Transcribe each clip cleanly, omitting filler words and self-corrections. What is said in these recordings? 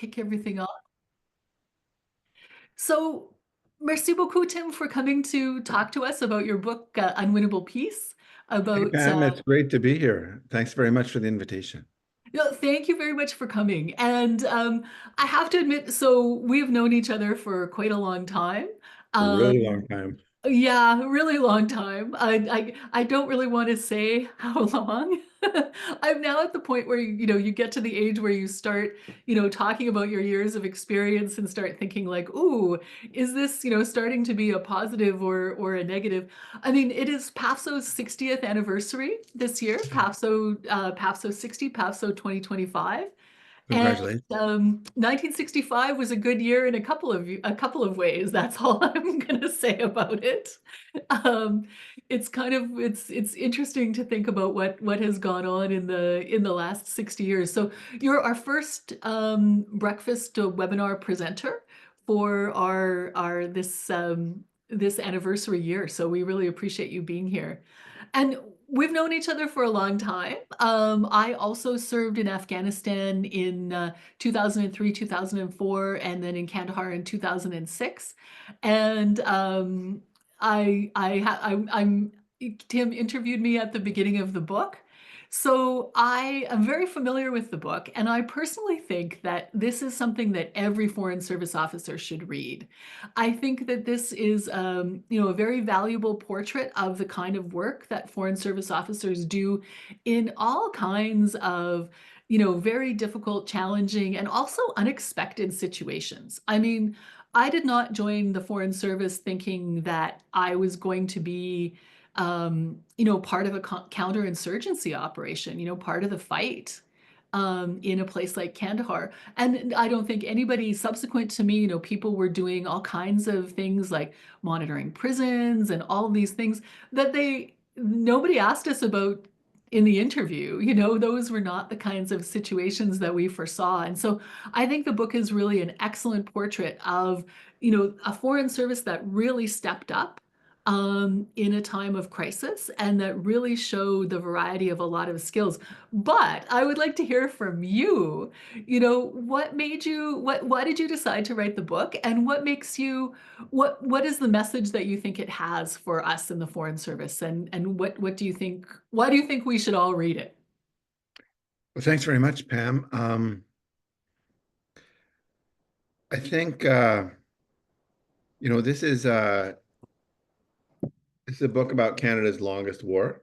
Kick everything off. So, merci beaucoup, Tim, for coming to talk to us about your book, Unwinnable Peace. Hey, About, Pam, it's great to be here. Thanks very much for the invitation. no, thank you very much for coming. And I have to admit, so we've known each other for quite a long time. A really Um, long time. Yeah, a really long time. I don't really want to say how long. I'm now at the point where you get to the age where you start, talking about your years of experience and start thinking like, "Ooh, is this, starting to be a positive or a negative?" I mean, it is PAFSO's 60th anniversary this year. PAFSO 60, PAFSO 2025. And Congratulations. 1965 was a good year in a couple of ways. That's all I'm gonna say about it. Um, it's kind of it's interesting to think about what has gone on in the last 60 years. So you're our first breakfast webinar presenter for our this anniversary year. So we really appreciate you being here. And we've known each other for a long time. I also served in Afghanistan in 2003, 2004, and then in Kandahar in 2006. And I'm Tim interviewed me at the beginning of the book. So I am very familiar with the book, and I personally think that this is something that every Foreign Service officer should read. I think that this is, a very valuable portrait of the kind of work that Foreign Service officers do in all kinds of, very difficult, challenging, and also unexpected situations. I mean, I did not join the Foreign Service thinking that I was going to be, part of a counterinsurgency operation, part of the fight in a place like Kandahar. And I don't think anybody subsequent to me, people were doing all kinds of things like monitoring prisons and all of these things that nobody asked us about in the interview. Those were not the kinds of situations that we foresaw. And so I think the book is really an excellent portrait of, a foreign service that really stepped up in a time of crisis and that really showed the variety of a lot of skills. But I would like to hear from you. What made you, why did you decide to write the book? And what is the message that you think it has for us in the Foreign Service? And what do you think, why do you think we should all read it? Well, thanks very much, Pam. I think this is a book about Canada's longest war.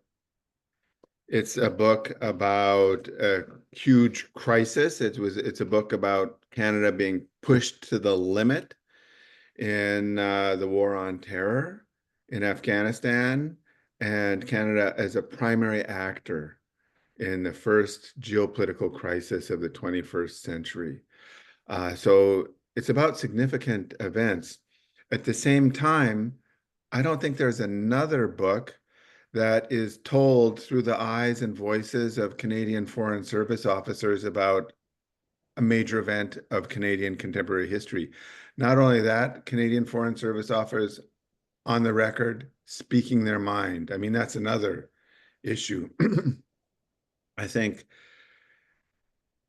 It's a book about a huge crisis. It's a book about Canada being pushed to the limit in the war on terror in Afghanistan, and Canada as a primary actor in the first geopolitical crisis of the 21st century. So it's about significant events. At the same time, I don't think there's another book that is told through the eyes and voices of Canadian Foreign Service officers about a major event of Canadian contemporary history. Not only that, Canadian Foreign Service officers on the record speaking their mind. I mean, that's another issue. I think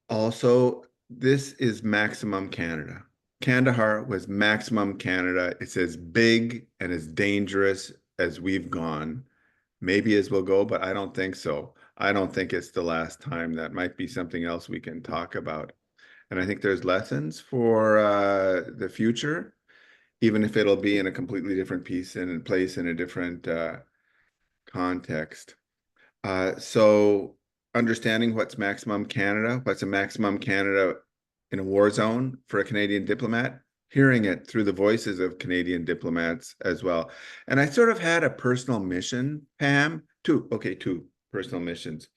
also this is maximum Canada. Kandahar was maximum Canada. It's as big and as dangerous as we've gone, maybe as we'll go, but I don't think so. I don't think it's the last time. That might be something else we can talk about. And I think there's lessons for the future, even if it'll be in a completely different piece and place in a different context. So understanding what's maximum Canada, what's a maximum Canada in a war zone for a Canadian diplomat, hearing it through the voices of Canadian diplomats as well. And I sort of had a personal mission, Pam, two personal missions.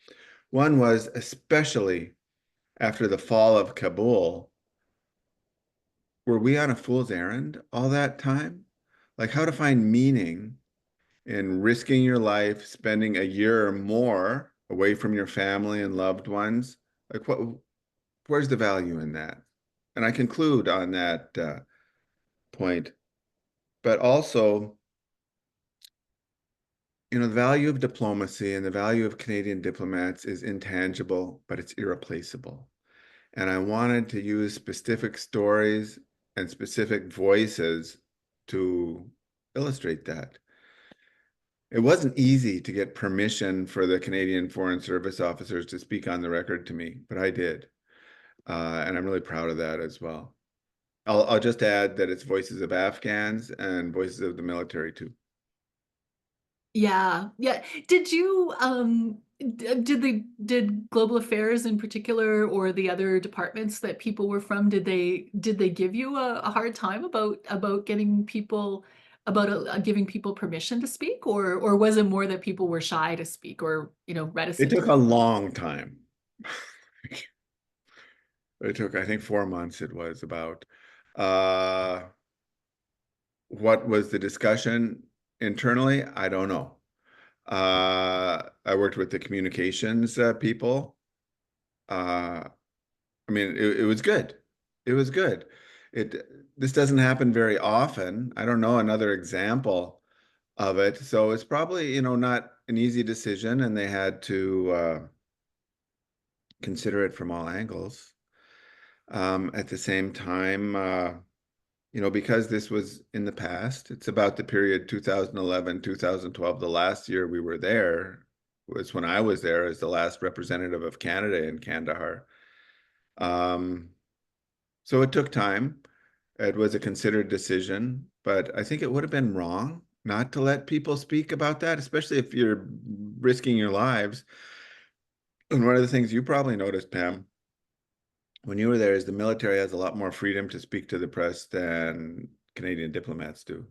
One was especially after the fall of Kabul, were we on a fool's errand all that time? Like how to find meaning in risking your life, spending a year or more away from your family and loved ones. Like where's the value in that? And I conclude on that point. But also, the value of diplomacy and the value of Canadian diplomats is intangible, but it's irreplaceable. And I wanted to use specific stories and specific voices to illustrate that. It wasn't easy to get permission for the Canadian Foreign Service officers to speak on the record to me, but I did. And I'm really proud of that as well. I'll just add that it's voices of Afghans and voices of the military too. Yeah, yeah. Did you did Global Affairs in particular or the other departments that people were from, did they give you a hard time about getting people about giving people permission to speak, or was it more that people were shy to speak or, It reticent? took a long time. It took, I think, 4 months it was about. Uh, what was the discussion internally? I don't know. I worked with the communications people. Uh, I mean, it was good. It was good. It This doesn't happen very often. I don't know another example of it. So it's probably, not an easy decision, and they had to consider it from all angles. At the same time, because this was in the past, it's about the period 2011, 2012, the last year we were there was when I was there as the last representative of Canada in Kandahar. Um, so it took time. It was a considered decision, but I think it would have been wrong not to let people speak about that, especially if you're risking your lives. And one of the things you probably noticed, Pam, when you were there, is the military has a lot more freedom to speak to the press than Canadian diplomats do.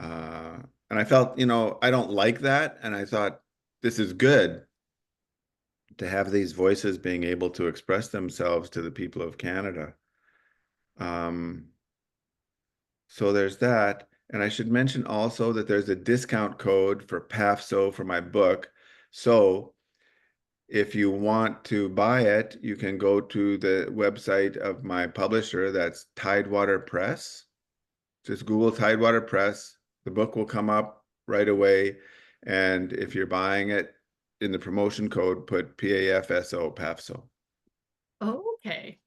Uh, and I felt, I don't like that. And I thought this is good to have these voices being able to express themselves to the people of Canada. Um, so there's that. And I should mention also that there's a discount code for PAFSO for my book. So if you want to buy it, you can go to the website of my publisher. That's Tidewater Press. Just Google Tidewater Press. The book will come up right away. And if you're buying it in the promotion code, put PAFSO, PAFSO. Okay.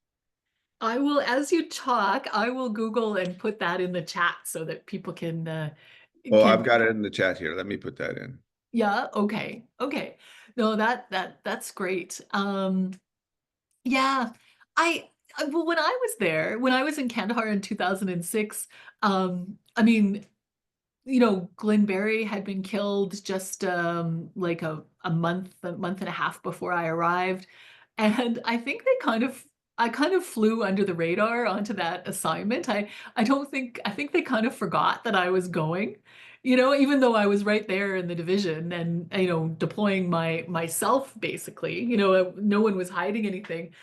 I will, as you talk, I will Google and put that in the chat so that people Oh, can I've got it in the chat here. Let me put that in. yeah, okay. Okay. No, that's great. Yeah. Well, when I was there, when I was in Kandahar in 2006, I mean, Glenn Berry had been killed just like a month and a half before I arrived. And I kind of flew under the radar onto that assignment. I think they kind of forgot that I was going, even though I was right there in the division and, deploying myself basically, no one was hiding anything.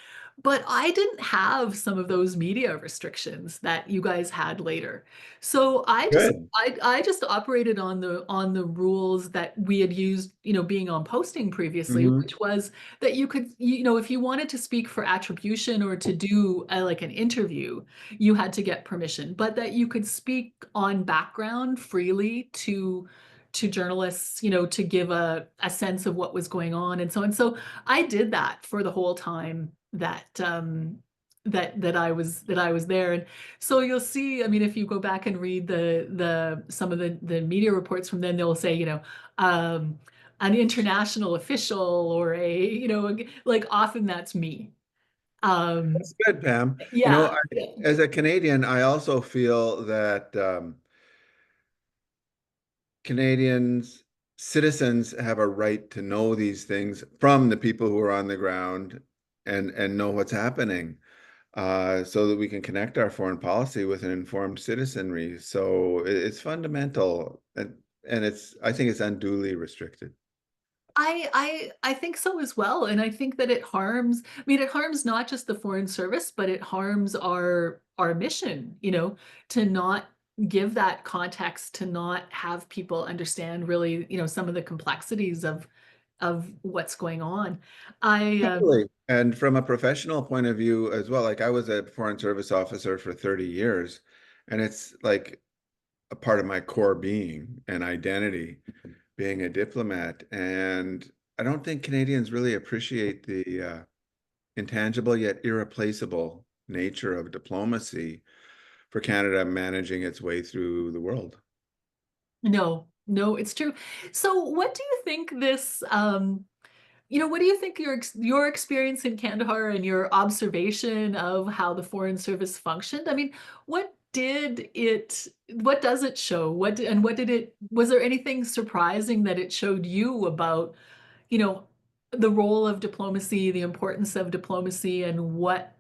But I didn't have some of those media restrictions that you guys had later. So Good. I just operated on the rules that we had used, being on posting previously, Hmm. which was that you could, if you wanted to speak for attribution or to do like an interview, you had to get permission, but that you could speak on background freely to journalists, to give a sense of what was going on and so on. So I did that for the whole time that I was there. And so you'll see, I mean, if you go back and read the some of the media reports from then, they'll say, um, an international official or like often that's me. Um, That's good, Pam. yeah, yeah. As a Canadian, I also feel that Canadians, citizens have a right to know these things from the people who are on the ground and know what's happening, so that we can connect our foreign policy with an informed citizenry. So it's fundamental, and I think it's unduly restricted. I think so as well. And I think that it harms, I mean, it harms not just the Foreign Service, but it harms our mission, to not give that context, to not have people understand really, some of the complexities of what's going on. I Totally. And from a professional point of view as well, like I was a foreign service officer for 30 years, and it's like a part of my core being and identity, being a diplomat. And I don't think Canadians really appreciate intangible yet irreplaceable nature of diplomacy for Canada managing its way through the world. No, no, it's true. So what do you think this, what do you think your experience in Kandahar and your observation of how the Foreign Service functioned? I mean, what does it show? Was there anything surprising that it showed you about, you know, the role of diplomacy, the importance of diplomacy, and what,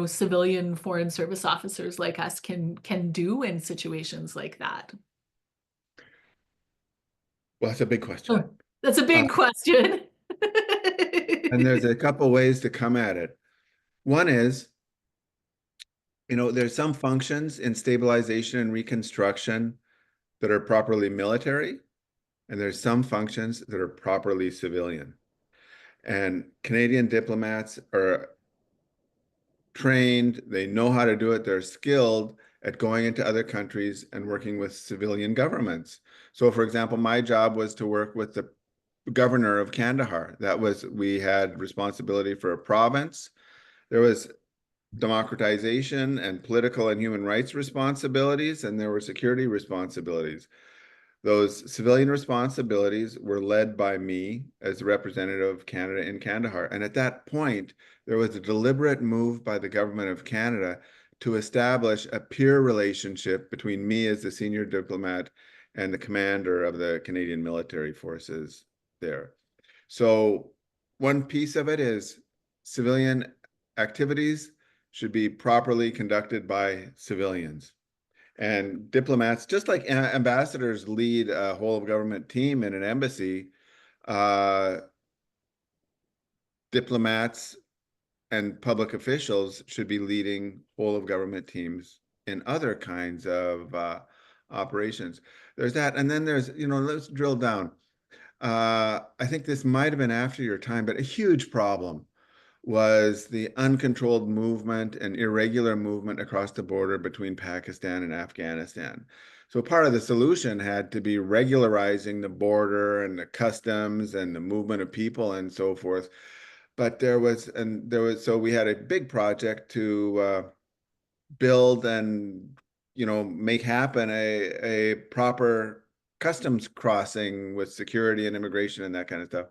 civilian Foreign Service officers like us can do in situations like that? Well, that's a big question. Oh, that's a Uh, big question. and there's a couple ways to come at it. One is, there's some functions in stabilization and reconstruction that are properly military, and there's some functions that are properly civilian. And Canadian diplomats are trained, they know how to do it, they're skilled at going into other countries and working with civilian governments. So, for example, my job was to work with the governor of Kandahar. We had responsibility for a province. There was democratization and political and human rights responsibilities, and there were security responsibilities. Those civilian responsibilities were led by me as the representative of Canada in Kandahar. And at that point, there was a deliberate move by the government of Canada to establish a peer relationship between me as the senior diplomat and the commander of the Canadian military forces there. So one piece of it is civilian activities should be properly conducted by civilians. And diplomats, just like ambassadors lead a whole of government team in an embassy, uh, diplomats and public officials should be leading whole of government teams in other kinds of operations. There's that. And then let's drill down. I think this might have been after your time, but a huge problem was the uncontrolled movement and irregular movement across the border between Pakistan and Afghanistan. So part of the solution had to be regularizing the border and the customs and the movement of people and so forth. But so we had a big project to build and, make happen a proper customs crossing with security and immigration and that kind of stuff.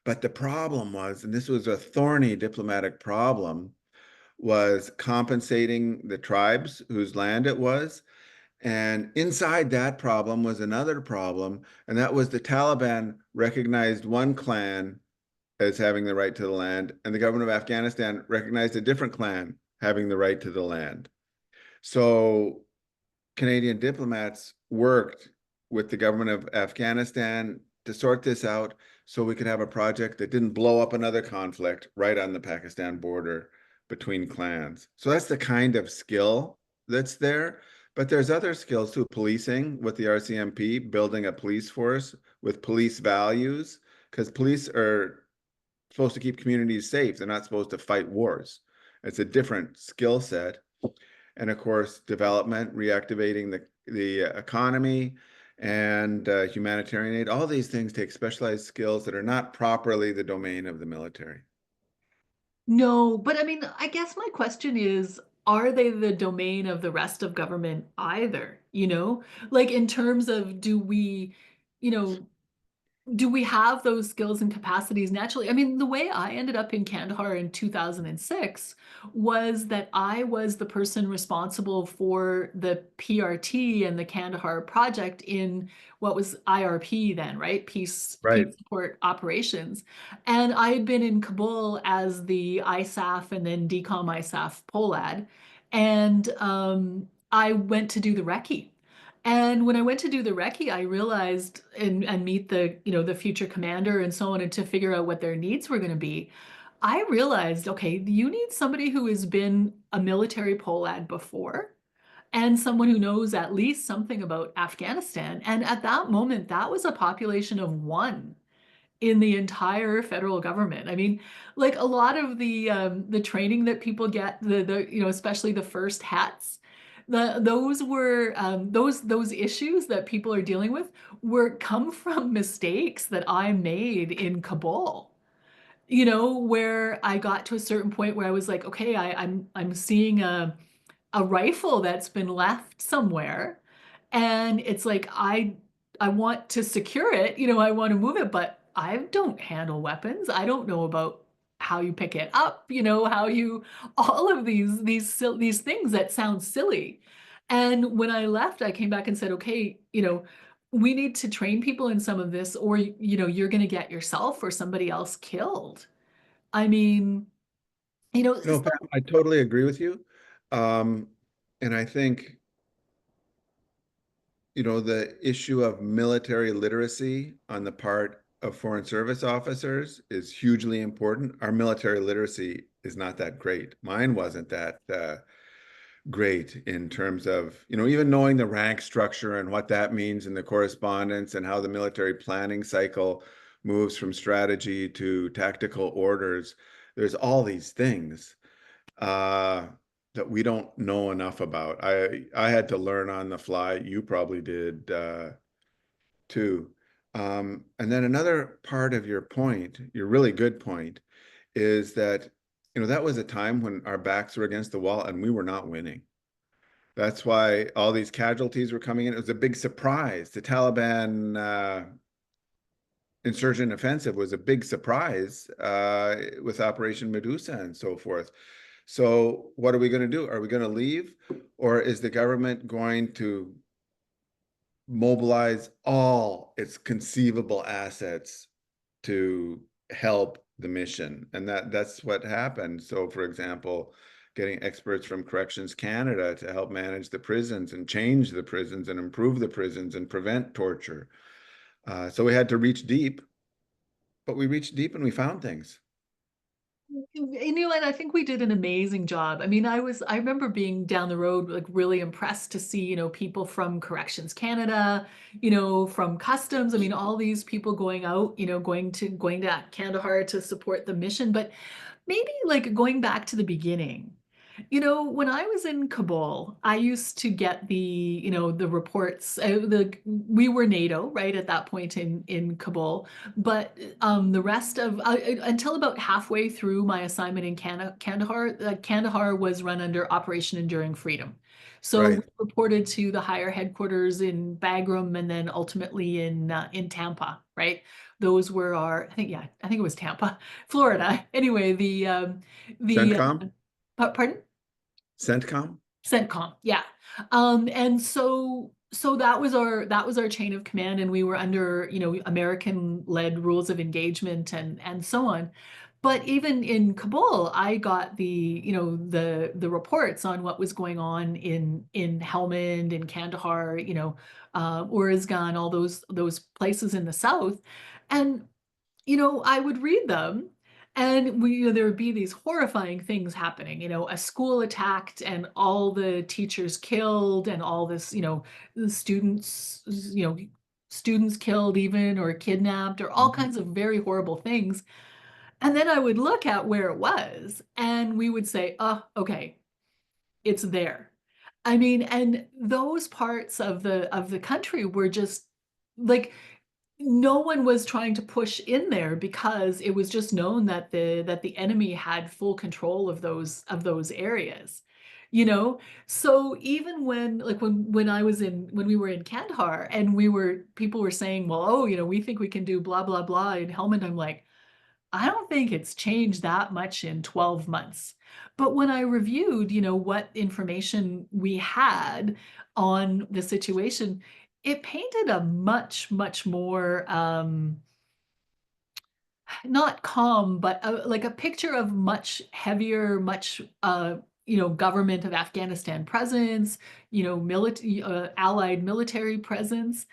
But the problem was, and this was a thorny diplomatic problem, was compensating the tribes whose land it was. And inside that problem was another problem, and that was the Taliban recognized one clan as having the right to the land, and the government of Afghanistan recognized a different clan having the right to the land. So Canadian diplomats worked with the government of Afghanistan to sort this out so we could have a project that didn't blow up another conflict right on the Pakistan border between clans. So that's the kind of skill that's there. But there's other skills too, policing with the RCMP, building a police force with police values, because police are supposed to keep communities safe. They're not supposed to fight wars. It's a different skill set. And of course, development, reactivating the economy and humanitarian aid. All these things take specialized skills that are not properly the domain of the military. No, but I mean, I guess my question is, are they the domain of the rest of government either? Like in terms of you know, do we have those skills and capacities naturally? I mean, the way I ended up in Kandahar in 2006 was that I was the person responsible for the PRT and the Kandahar project in what was IRP then, right? Peace Right. support operations. And I had been in Kabul as the ISAF and then DCOM ISAF POLAD. And I went to do the recce. And when I went to do the recce, I realized and meet the future commander and so on, and to figure out what their needs were going to be, I realized, okay, you need somebody who has been a military POLAD before and someone who knows at least something about Afghanistan. And at that moment, that was a population of one in the entire federal government. I mean, like a lot of the training that people get, especially the first hats, those were those issues that people are dealing with were come from mistakes that I made in Kabul. where I got to a certain point where I was like, okay, I'm seeing a rifle that's been left somewhere, and it's like I want to secure it, I want to move it, but I don't handle weapons. I don't know about how you pick it up, how you all of these things that sound silly. And when I left, I came back and said, okay, we need to train people in some of this, or you're going to get yourself or somebody else killed. I mean, No, Pam, I totally agree with you. Um, and I think, the issue of military literacy on the part of Foreign Service officers is hugely important. Our military literacy is not that great. Mine wasn't that great in terms of, even knowing the rank structure and what that means in the correspondence and how the military planning cycle moves from strategy to tactical orders. There's all these things uh, that we don't know enough about. I had to learn on the fly. You probably did too. And then another part of your point, your really good point, is that that was a time when our backs were against the wall and we were not winning. That's why all these casualties were coming in. It was a big surprise. The Taliban insurgent offensive was a big surprise with Operation Medusa and so forth. So what are we going to do? Are we going to leave, or is the government going to mobilize all its conceivable assets to help the mission? And that's what happened. So, for example, getting experts from Corrections Canada to help manage the prisons and change the prisons and improve the prisons and prevent torture. So we had to reach deep, but we reached deep and we found things. And I think we did an amazing job. I mean, I remember being down the road, like really impressed to see, people from Corrections Canada, from Customs. I mean, all these people going out, going to Kandahar to support the mission. But maybe like going back to the beginning. When I was in Kabul, I used to get the reports. We were NATO, right, at that point in Kabul, but the rest of until about halfway through my assignment in Kandahar, Kandahar was run under Operation Enduring Freedom. So we Right. reported to the higher headquarters in Bagram and then ultimately in Tampa, right? Those were our, I think it was Tampa, Florida. Anyway, the CENTCOM? pardon? CENTCOM? CENTCOM, yeah. And so that was our chain of command, and we were under, American-led rules of engagement and so on. But even in Kabul, I got the reports on what was going on in Helmand, in Kandahar, Uruzgan, all those places in the south. And I would read them, and there would be these horrifying things happening, a school attacked and all the teachers killed and all this, the students killed even or kidnapped or all Mhm. kinds of very horrible things. And then I would look at where it was and we would say, oh, okay, it's there. I mean, and those parts of the country were just like no one was trying to push in there because it was just known that the enemy had full control of those areas. You know, so even when we were in Kandahar and people were saying, well, oh, we think we can do blah blah blah in Helmand, I'm like, I don't think it's changed that much in 12 months. But when I reviewed, what information we had on the situation, it painted a much, much more not calm, but like a picture of much heavier, much government of Afghanistan presence, military allied military presence.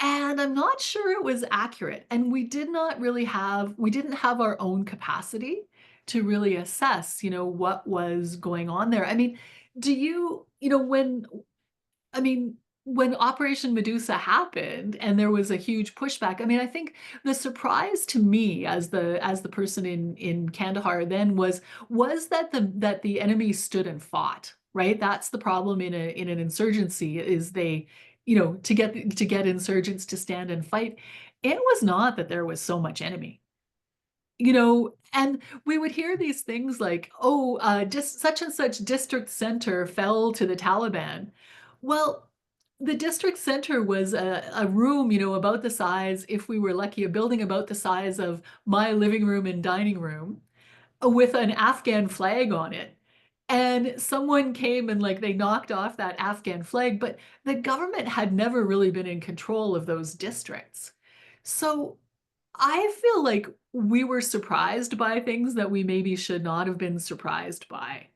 And I'm not sure it was accurate. And we didn't have our own capacity to really assess, what was going on there. I mean, do you, I mean, when Operation Medusa happened and there was a huge pushback, I mean, I think the surprise to me as the person in Kandahar then was that the enemy stood and fought, right? That's the problem in an insurgency is they, to get insurgents to stand and fight. It was not that there was so much enemy. and we would hear these things like, oh, just such and such district center fell to the Taliban. Well, the district center was a room, about the size, if we were lucky, a building about the size of my living room and dining room with an Afghan flag on it. And someone came and like they knocked off that Afghan flag, but the government had never really been in control of those districts. So I feel like we were surprised by things that we maybe should not have been surprised by,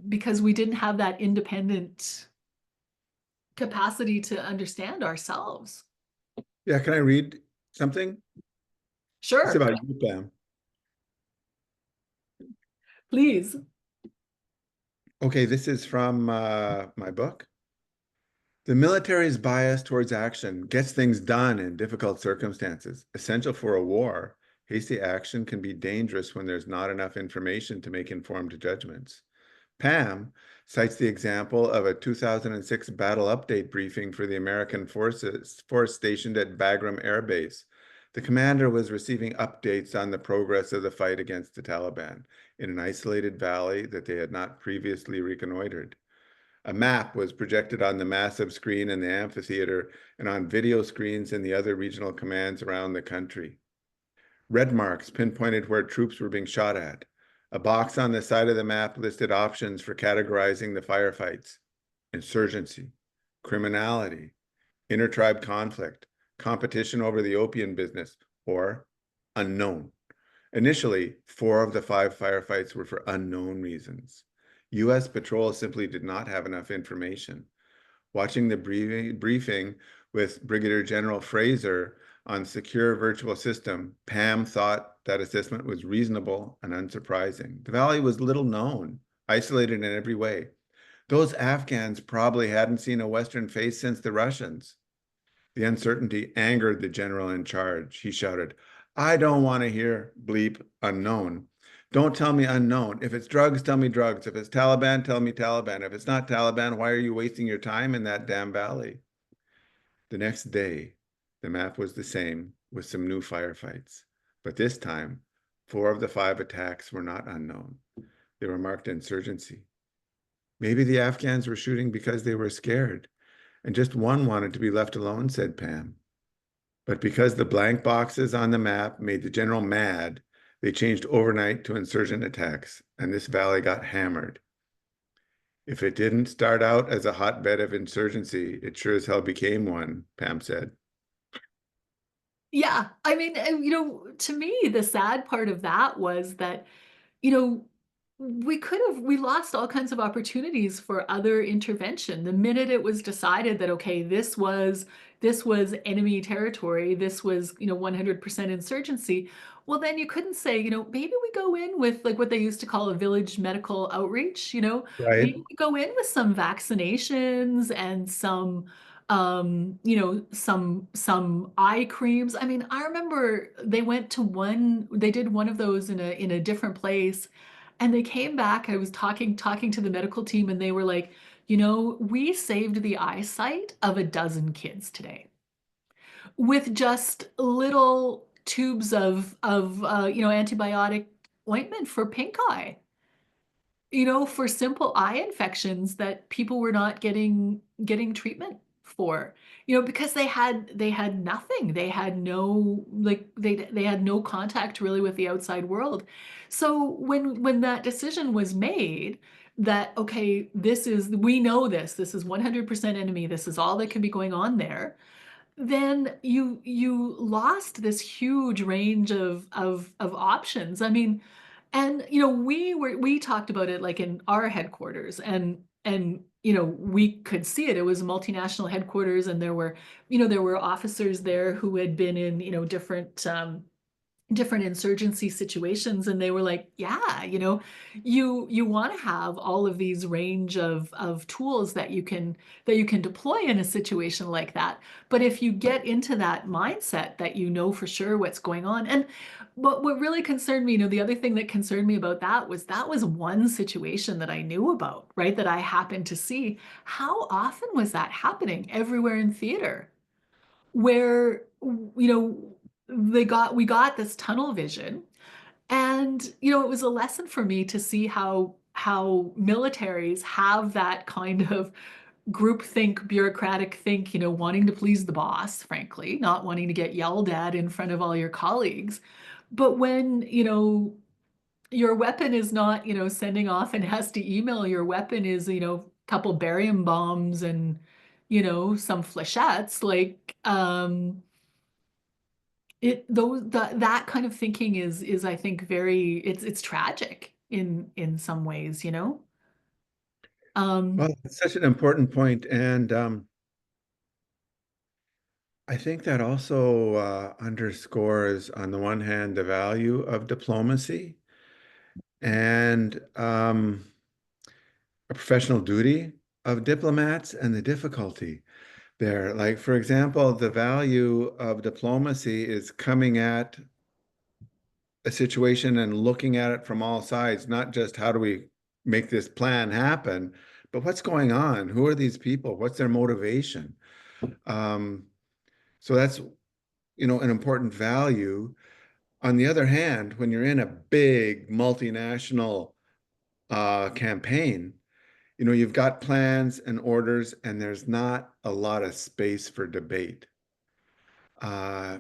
because we didn't have that independent capacity to understand ourselves. Yeah, can I read something? It's Sure, about you, Pam. please. Okay, this is from my book. The military's bias towards action gets things done in difficult circumstances. Essential for a war, hasty action can be dangerous when there's not enough information to make informed judgments. Pam cites the example of a 2006 battle update briefing for the American force stationed at Bagram Air Base. The commander was receiving updates on the progress of the fight against the Taliban in an isolated valley that they had not previously reconnoitered. A map was projected on the massive screen in the amphitheater and on video screens in the other regional commands around the country. Red marks pinpointed where troops were being shot at. A box on the side of the map listed options for categorizing the firefights: insurgency, criminality, intertribe conflict, competition over the opium business, or unknown. Initially, 4 of the 5 firefights were for unknown reasons. U.S. patrol simply did not have enough information. Watching the briefing with Brigadier General Fraser on secure virtual system, Pam thought that assessment was reasonable and unsurprising. The valley was little known, isolated in every way. Those Afghans probably hadn't seen a Western face since the Russians. The uncertainty angered the general in charge. He shouted, I don't want to hear bleep unknown. Don't tell me unknown. If it's drugs, tell me drugs. If it's Taliban, tell me Taliban. If it's not Taliban, why are you wasting your time in that damn valley? The next day, the map was the same with some new firefights. But this time, 4 of the 5 attacks were not unknown. They were marked insurgency. Maybe the Afghans were shooting because they were scared, and just one wanted to be left alone, said Pam. But because the blank boxes on the map made the general mad, they changed overnight to insurgent attacks, and this valley got hammered. If it didn't start out as a hotbed of insurgency, it sure as hell became one, Pam said. Yeah, I mean, to me, the sad part of that was that, you know, we lost all kinds of opportunities for other intervention. The minute it was decided that, okay, this was enemy territory, this was, 100% insurgency, well, then you couldn't say, maybe we go in with like what they used to call a village medical outreach, Right? maybe we go in with some vaccinations and some eye creams. I mean, I remember they did one of those in a different place, and they came back. I was talking to the medical team, and they were like, we saved the eyesight of a dozen kids today with just little tubes of antibiotic ointment for pink eye, for simple eye infections that people were not getting treatment for, because they had nothing. They had no, like, they had no contact really with the outside world. So when that decision was made that, okay, we know this is 100% enemy, this is all that can be going on there, then you lost this huge range of options. I mean, and we talked about it like in our headquarters, and we could see it. It was a multinational headquarters, and there were officers there who had been in different insurgency situations, and they were like, yeah, you want to have all of these range of tools that you can deploy in a situation like that. But if you get into that mindset that you know for sure what's going on, and but what really concerned me, the other thing that concerned me about that was one situation that I knew about, right, that I happened to see. How often was that happening everywhere in theater, where, you know we got this tunnel vision. And, it was a lesson for me to see how militaries have that kind of groupthink, bureaucratic think, wanting to please the boss, frankly, not wanting to get yelled at in front of all your colleagues. But when, your weapon is not, sending off and has to email, your weapon is, a couple barium bombs and, some flechettes, like, that kind of thinking is I think very it's tragic in some ways, you know? Well, Um, it's such an important point, and I think that also underscores, on the one hand, the value of diplomacy and a professional duty of diplomats and the difficulty there. Like, for example, the value of diplomacy is coming at a situation and looking at it from all sides, not just how do we make this plan happen, but what's going on? Who are these people? What's their motivation? Um, so that's, an important value. On the other hand, when you're in a big multinational campaign, you've got plans and orders, and there's not a lot of space for debate. Uh,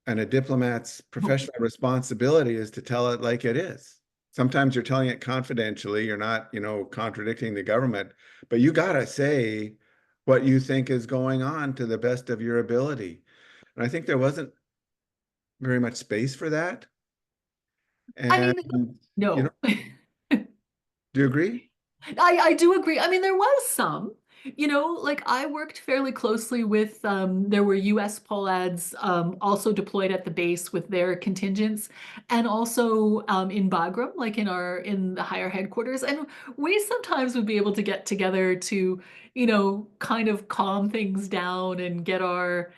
and a diplomat's professional responsibility is to tell it like it is. Sometimes you're telling it confidentially, you're not, contradicting the government, but you got to say what you think is going on to the best of your ability. And I think there wasn't very much space for that. I And, mean, no. do you agree? I do agree. I mean, there was some, like I worked fairly closely with, there were US Polads also deployed at the base with their contingents and also in Bagram, like in the higher headquarters. And we sometimes would be able to get together to, kind of calm things down and get our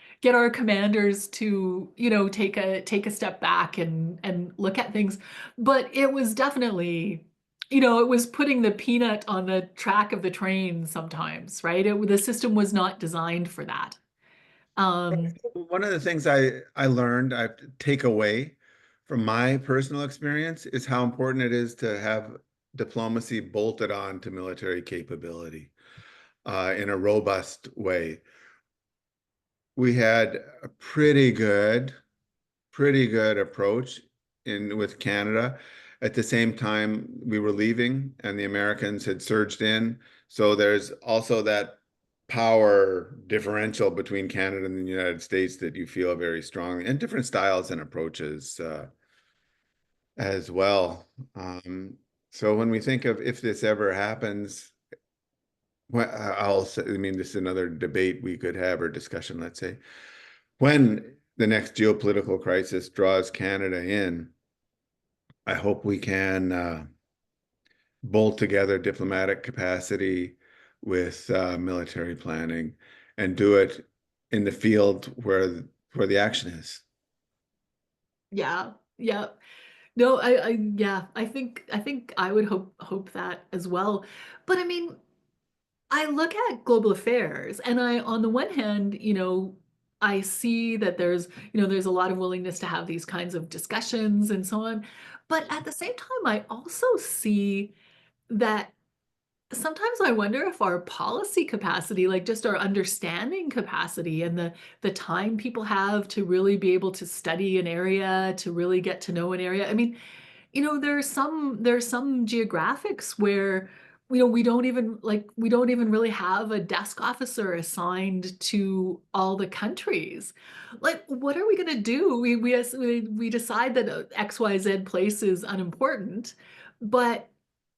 commanders to, take a step back and look at things. But it was definitely it was putting the peanut on the track of the train sometimes, right? The system was not designed for that. Um, One of the things I learned, I take away from my personal experience is how important it is to have diplomacy bolted on to military capability in a robust way. We had a pretty good approach in with Canada. At the same time, we were leaving, and the Americans had surged in. So there's also that power differential between Canada and the United States that you feel very strongly, and different styles and approaches as well. So when we think of if this ever happens, well, I'll say, I mean, this is another debate we could have or discussion, let's say. When the next geopolitical crisis draws Canada in, I hope we can bolt together diplomatic capacity with military planning and do it in the field where the action is. yeah, yeah. No, yeah, I think I would hope that as well. But I mean, I look at global affairs and on the one hand, I see that there's a lot of willingness to have these kinds of discussions and so on. But at the same time, I also see that sometimes I wonder if our policy capacity, like just our understanding capacity and the time people have to really be able to study an area, to really get to know an area. I mean, there's some geographics where we don't even really have a desk officer assigned to all the countries. Like, what are we going to do? We decide that XYZ place is unimportant, but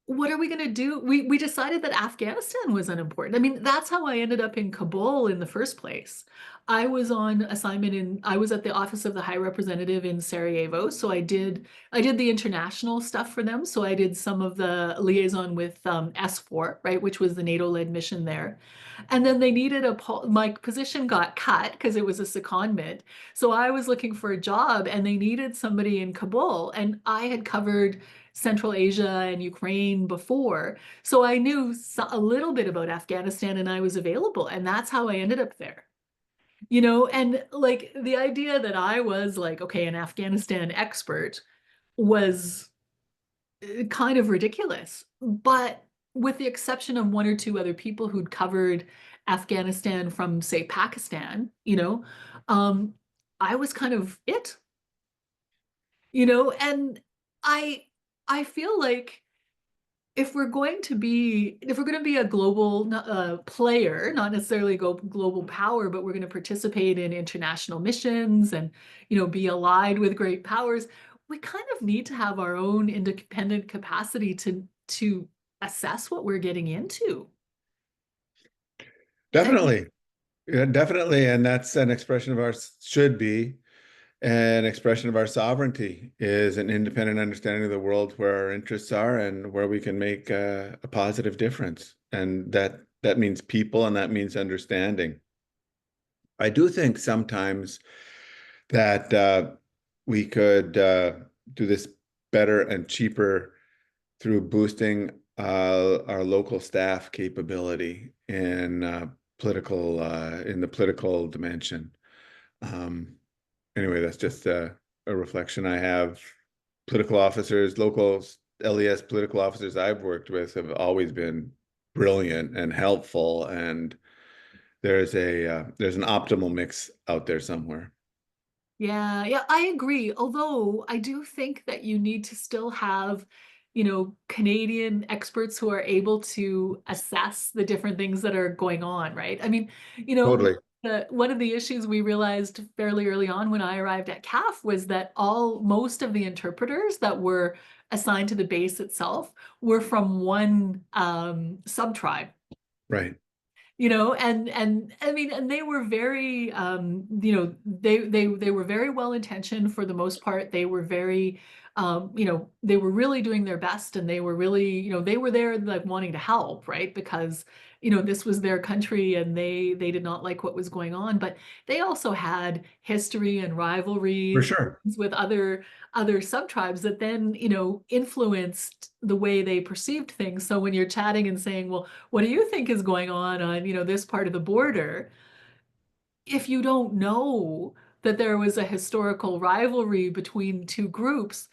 what are we going to do? We decided that Afghanistan was unimportant. I mean, that's how I ended up in Kabul in the first place. I was on assignment I was at the Office of the High Representative in Sarajevo, so I did the international stuff for them. So I did some of the liaison with S4, right, which was the NATO-led mission there. And then they needed my position got cut because it was a secondment. So I was looking for a job and they needed somebody in Kabul. And I had covered Central Asia and Ukraine before. So I knew a little bit about Afghanistan and I was available. And that's how I ended up there. And like the idea that I was like, okay, an Afghanistan expert was kind of ridiculous. But with the exception of one or two other people who'd covered Afghanistan from, say, Pakistan, um, I was kind of it, and I I feel like if we're going to be a global player, not necessarily go global power, but we're going to participate in international missions and be allied with great powers, we kind of need to have our own independent capacity to assess what we're getting into. And Definitely. Yeah, definitely. And that's an expression of our, should be an expression of our sovereignty, is an independent understanding of the world where our interests are and where we can make a positive difference. And that means people, and that means understanding. I do think sometimes that we could do this better and cheaper through boosting our local staff capability in the political dimension. Um, anyway, that's just a reflection I have. Political officers, local LES political officers I've worked with have always been brilliant and helpful, and there's an optimal mix out there somewhere. yeah, yeah, I agree. Although I do think that you need to still have, Canadian experts who are able to assess the different things that are going on, right? I mean, Totally. one of the issues we realized fairly early on when I arrived at CAF was that most of the interpreters that were assigned to the base itself were from one sub-tribe. Right. And I mean, and they were very they were very well intentioned for the most part. They were very they were really doing their best, and they were really, they were there like wanting to help, right? Because this was their country, and they did not like what was going on, but they also had history and For rivalries sure. with other sub-tribes that then influenced the way they perceived things. So when you're chatting and saying, well, what do you think is going on this part of the border? If you don't know that there was a historical rivalry between two groups,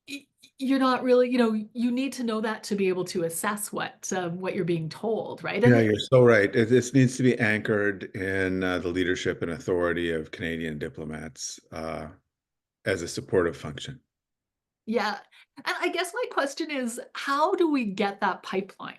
y- you're not really, you need to know that to be able to assess what you're being told, right? Yeah, And you're so right. This needs to be anchored in the leadership and authority of Canadian diplomats as a supportive function. yeah, and I guess my question is, how do we get that pipeline?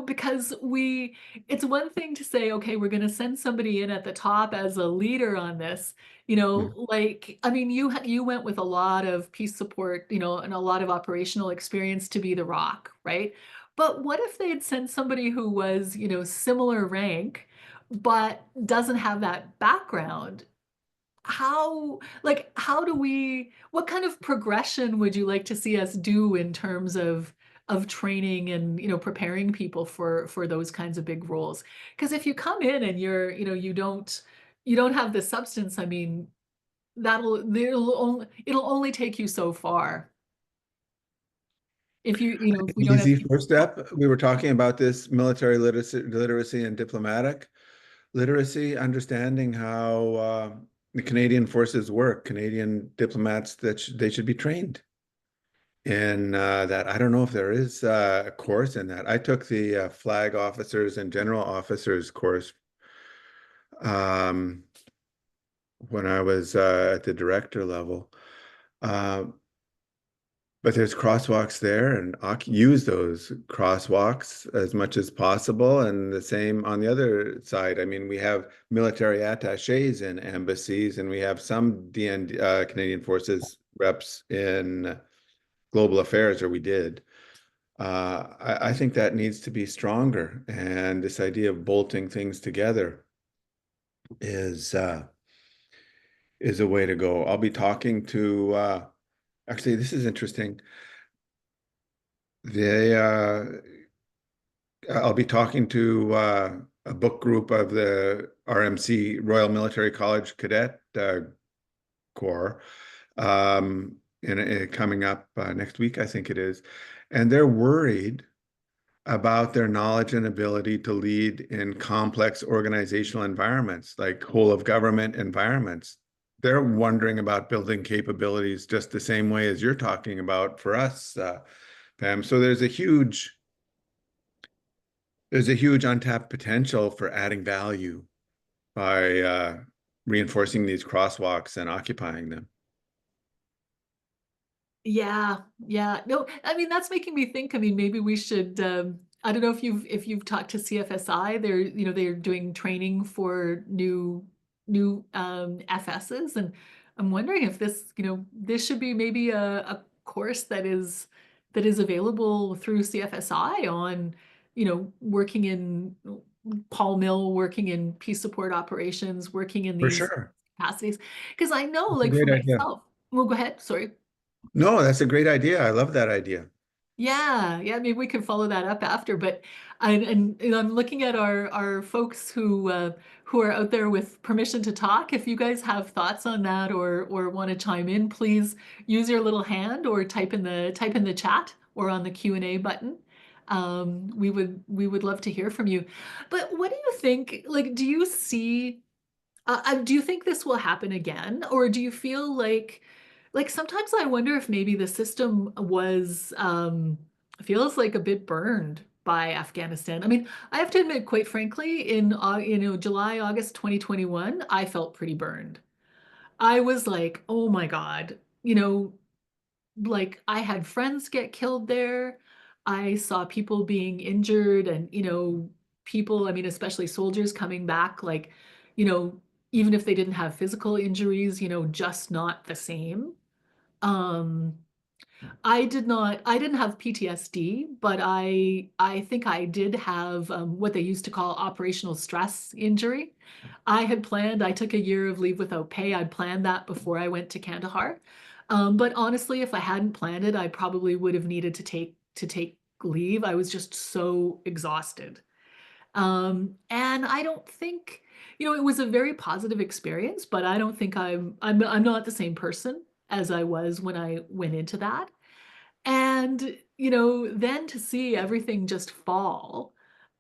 Because it's one thing to say, okay, we're going to send somebody in at the top as a leader on this, Yeah. like, I mean, you went with a lot of peace support, and a lot of operational experience to be the rock, right? But what if they had sent somebody who was, similar rank, but doesn't have that background? How do we, what kind of progression would you like to see us do in terms of training and preparing people for those kinds of big roles? Because if you come in and you don't have the substance, I mean, it'll only take you so far if we don't have Easy people. first step. We were talking about this military literacy and diplomatic literacy, understanding how the Canadian forces work, Canadian diplomats that they should be trained in that. I don't know if there is a course in that. I took the flag officers and general officers course um, when I was at the director level. Uh, but there's crosswalks there, and use those crosswalks as much as possible. And the same on the other side. I mean, we have military attaches in embassies, and we have some Canadian Forces reps in global affairs, or we did. I think that needs to be stronger. And this idea of bolting things together is uh, is a way to go. I'll be talking to actually, this is interesting. They I'll be talking to a book group of the RMC Royal Military College Cadet Corps coming up next week, I think it is, and they're worried about their knowledge and ability to lead in complex organizational environments, like whole of government environments. They're wondering about building capabilities just the same way as you're talking about for us, Pam. So there's a huge untapped potential for adding value by reinforcing these crosswalks and occupying them. Yeah, yeah. No, I mean that's making me think. I mean, maybe we should. I don't know if you've talked to CFSI. They're they're doing training for new FSs, and I'm wondering if this this should be maybe a course that is available through CFSI on working in Paul Mill, working in peace support operations, working in For these sure. capacities. Because I know, That's a like for great idea. myself. Well, go ahead. Sorry. No, that's a great idea. I love that idea. Yeah, yeah, maybe we can follow that up after. But and I'm looking at our folks who are out there with permission to talk. If you guys have thoughts on that or want to chime in, please use your little hand or type in the chat or on the Q&A button. We would love to hear from you. But what do you think? Like, do you think this will happen again, or do you feel like sometimes I wonder if maybe the system was feels like a bit burned by Afghanistan. I mean, I have to admit, quite frankly, in July, August 2021, I felt pretty burned. I was like, oh my God, like I had friends get killed there. I saw people being injured and, people, I mean, especially soldiers coming back, like, you know, even if they didn't have physical injuries, just not the same. Um, I didn't have PTSD, but I think I did have what they used to call operational stress injury. I took a year of leave without pay. I'd planned that before I went to Kandahar. But honestly, if I hadn't planned it, I probably would have needed to take leave. I was just so exhausted. And I don't think, it was a very positive experience, but I don't think I'm not the same person as I was when I went into that. And, then to see everything just fall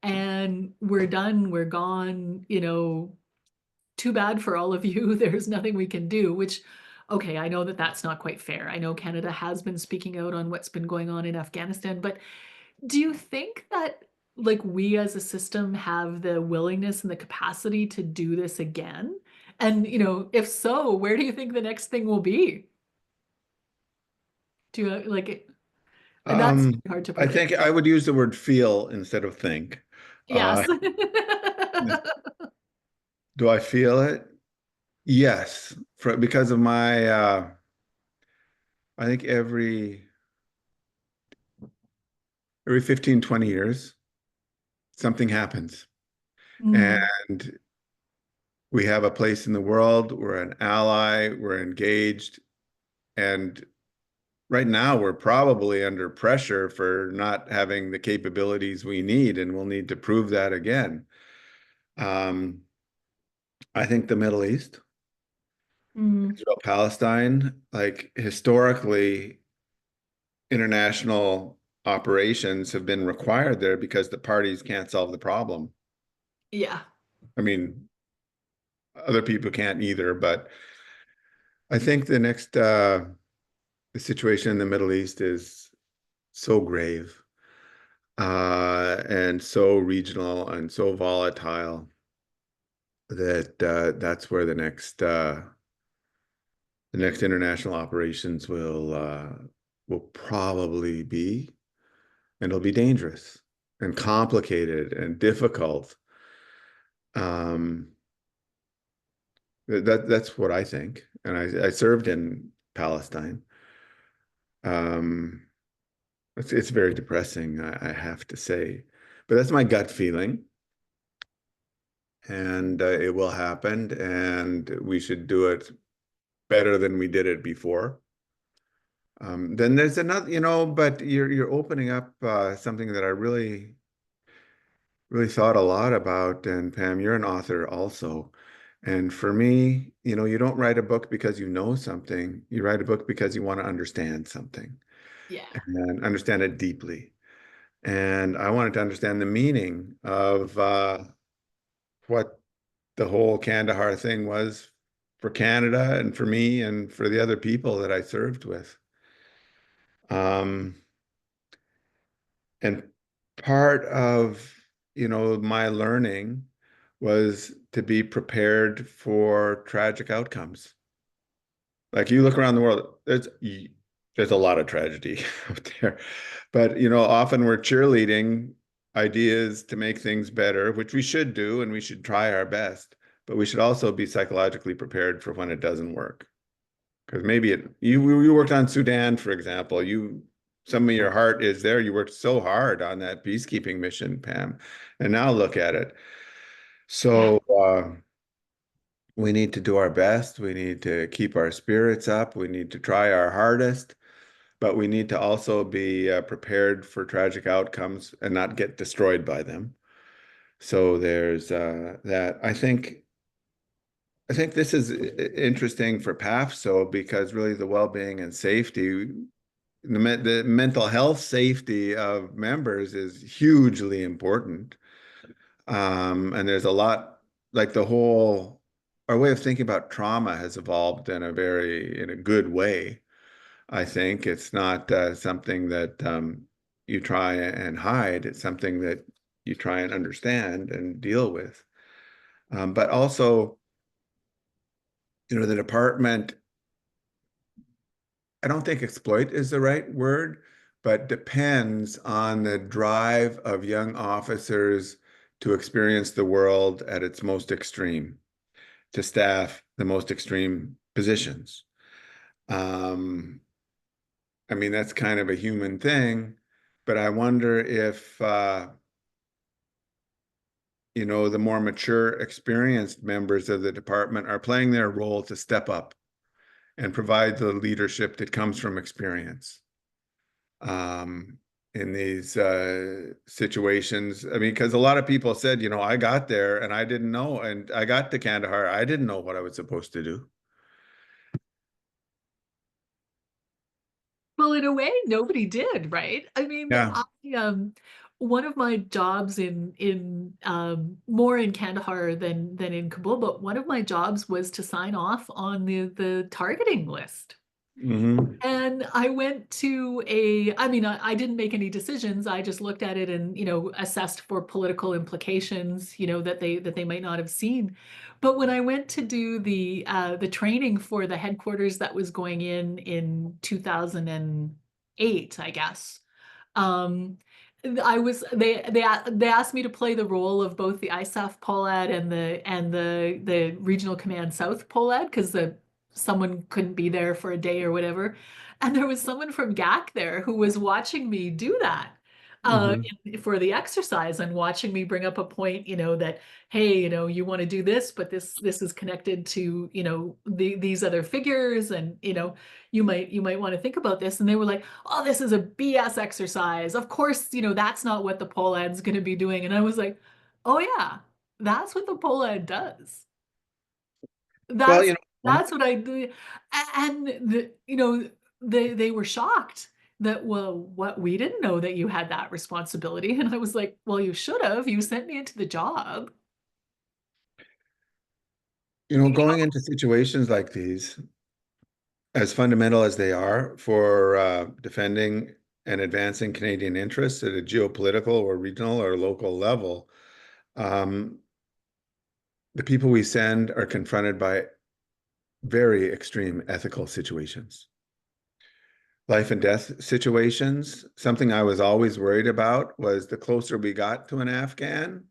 and we're done, we're gone, too bad for all of you. There's nothing we can do, which, okay, I know that that's not quite fair. I know Canada has been speaking out on what's been going on in Afghanistan, but do you think that like we as a system have the willingness and the capacity to do this again? And, if so, where do you think the next thing will be? Do you like it? And that's Um, hard to I think predict. I would use the word feel instead of think. Uh, Yes. do I feel it? Yes, because of my, I think every 15, 20 years, something happens. Mm, And we have a place in the world, we're an ally, we're engaged, and right now we're probably under pressure for not having the capabilities we need, and we'll need to prove that again. Um, I think the Middle East, mm, Israel, Palestine, like historically, international operations have been required there because the parties can't solve the problem. yeah. I mean, other people can't either, but I think the situation in the Middle East is so grave, and so regional and so volatile that that's where the next international operations will probably be, and it'll be dangerous and complicated and difficult. Um, that's what I think. And I served in Palestine. Um, it's very depressing, I have to say, but that's my gut feeling, and it will happen, and we should do it better than we did it before. Then there's another, but you're opening up something that I really thought a lot about. And Pam, you're an author also. And for me, you don't write a book because you know something. You write a book because you want to understand something Yeah. and understand it deeply. And I wanted to understand the meaning of what the whole Kandahar thing was for Canada and for me and for the other people that I served with. Um, and part of, my learning was to be prepared for tragic outcomes. Like you look around the world, there's a lot of tragedy out there. But often we're cheerleading ideas to make things better, which we should do, and we should try our best. But we should also be psychologically prepared for when it doesn't work. Because maybe you worked on Sudan, for example. Some of your heart is there. You worked so hard on that peacekeeping mission, Pam, and now look at it. Yeah. So we need to do our best. We need to keep our spirits up. We need to try our hardest, but we need to also be prepared for tragic outcomes and not get destroyed by them. So there's that. I think this is interesting for PAFSO because really the well-being and safety, the mental health safety of members is hugely important. And there's a lot, like our way of thinking about trauma has evolved in a good way. I think it's not something that you try and hide. It's something that you try and understand and deal with. But also, the department, I don't think exploit is the right word, but depends on the drive of young officers to experience the world at its most extreme, to staff the most extreme positions. Um, I mean, that's kind of a human thing, but I wonder if, the more mature, experienced members of the department are playing their role to step up and provide the leadership that comes from experience in these situations. I mean, because a lot of people said, I got there and I didn't know, and I got to Kandahar, I didn't know what I was supposed to do. Well, in a way, nobody did, right? I mean, Yeah. one of my jobs more in Kandahar than in Kabul, but one of my jobs was to sign off on the targeting list. Hmm. And I went to I mean, I didn't make any decisions. I just looked at it and, assessed for political implications, that they might not have seen. But when I went to do the training for the headquarters that was going in 2008, I guess, um, they asked me to play the role of both the ISAF POLAD and the Regional Command South POLAD because the someone couldn't be there for a day or whatever. And there was someone from GAC there who was watching me do that uh, Hmm. for the exercise and watching me bring up a point, that, hey, you want to do this, but this is connected to, these other figures, and you might want to think about this. And they were like, oh, this is a BS exercise. Of course, that's not what the POLAD's going to be doing. And I was like, oh yeah, that's what the POLAD does. Well, That's that's what I do. And they were shocked that, well, what, we didn't know that you had that responsibility. And I was like, well, you should have. You sent me into the job. going into situations like these, as fundamental as they are for defending and advancing Canadian interests at a geopolitical or regional or local level, um, the people we send are confronted by very extreme ethical situations. Life and death situations. Something I was always worried about was the closer we got to an Afghan,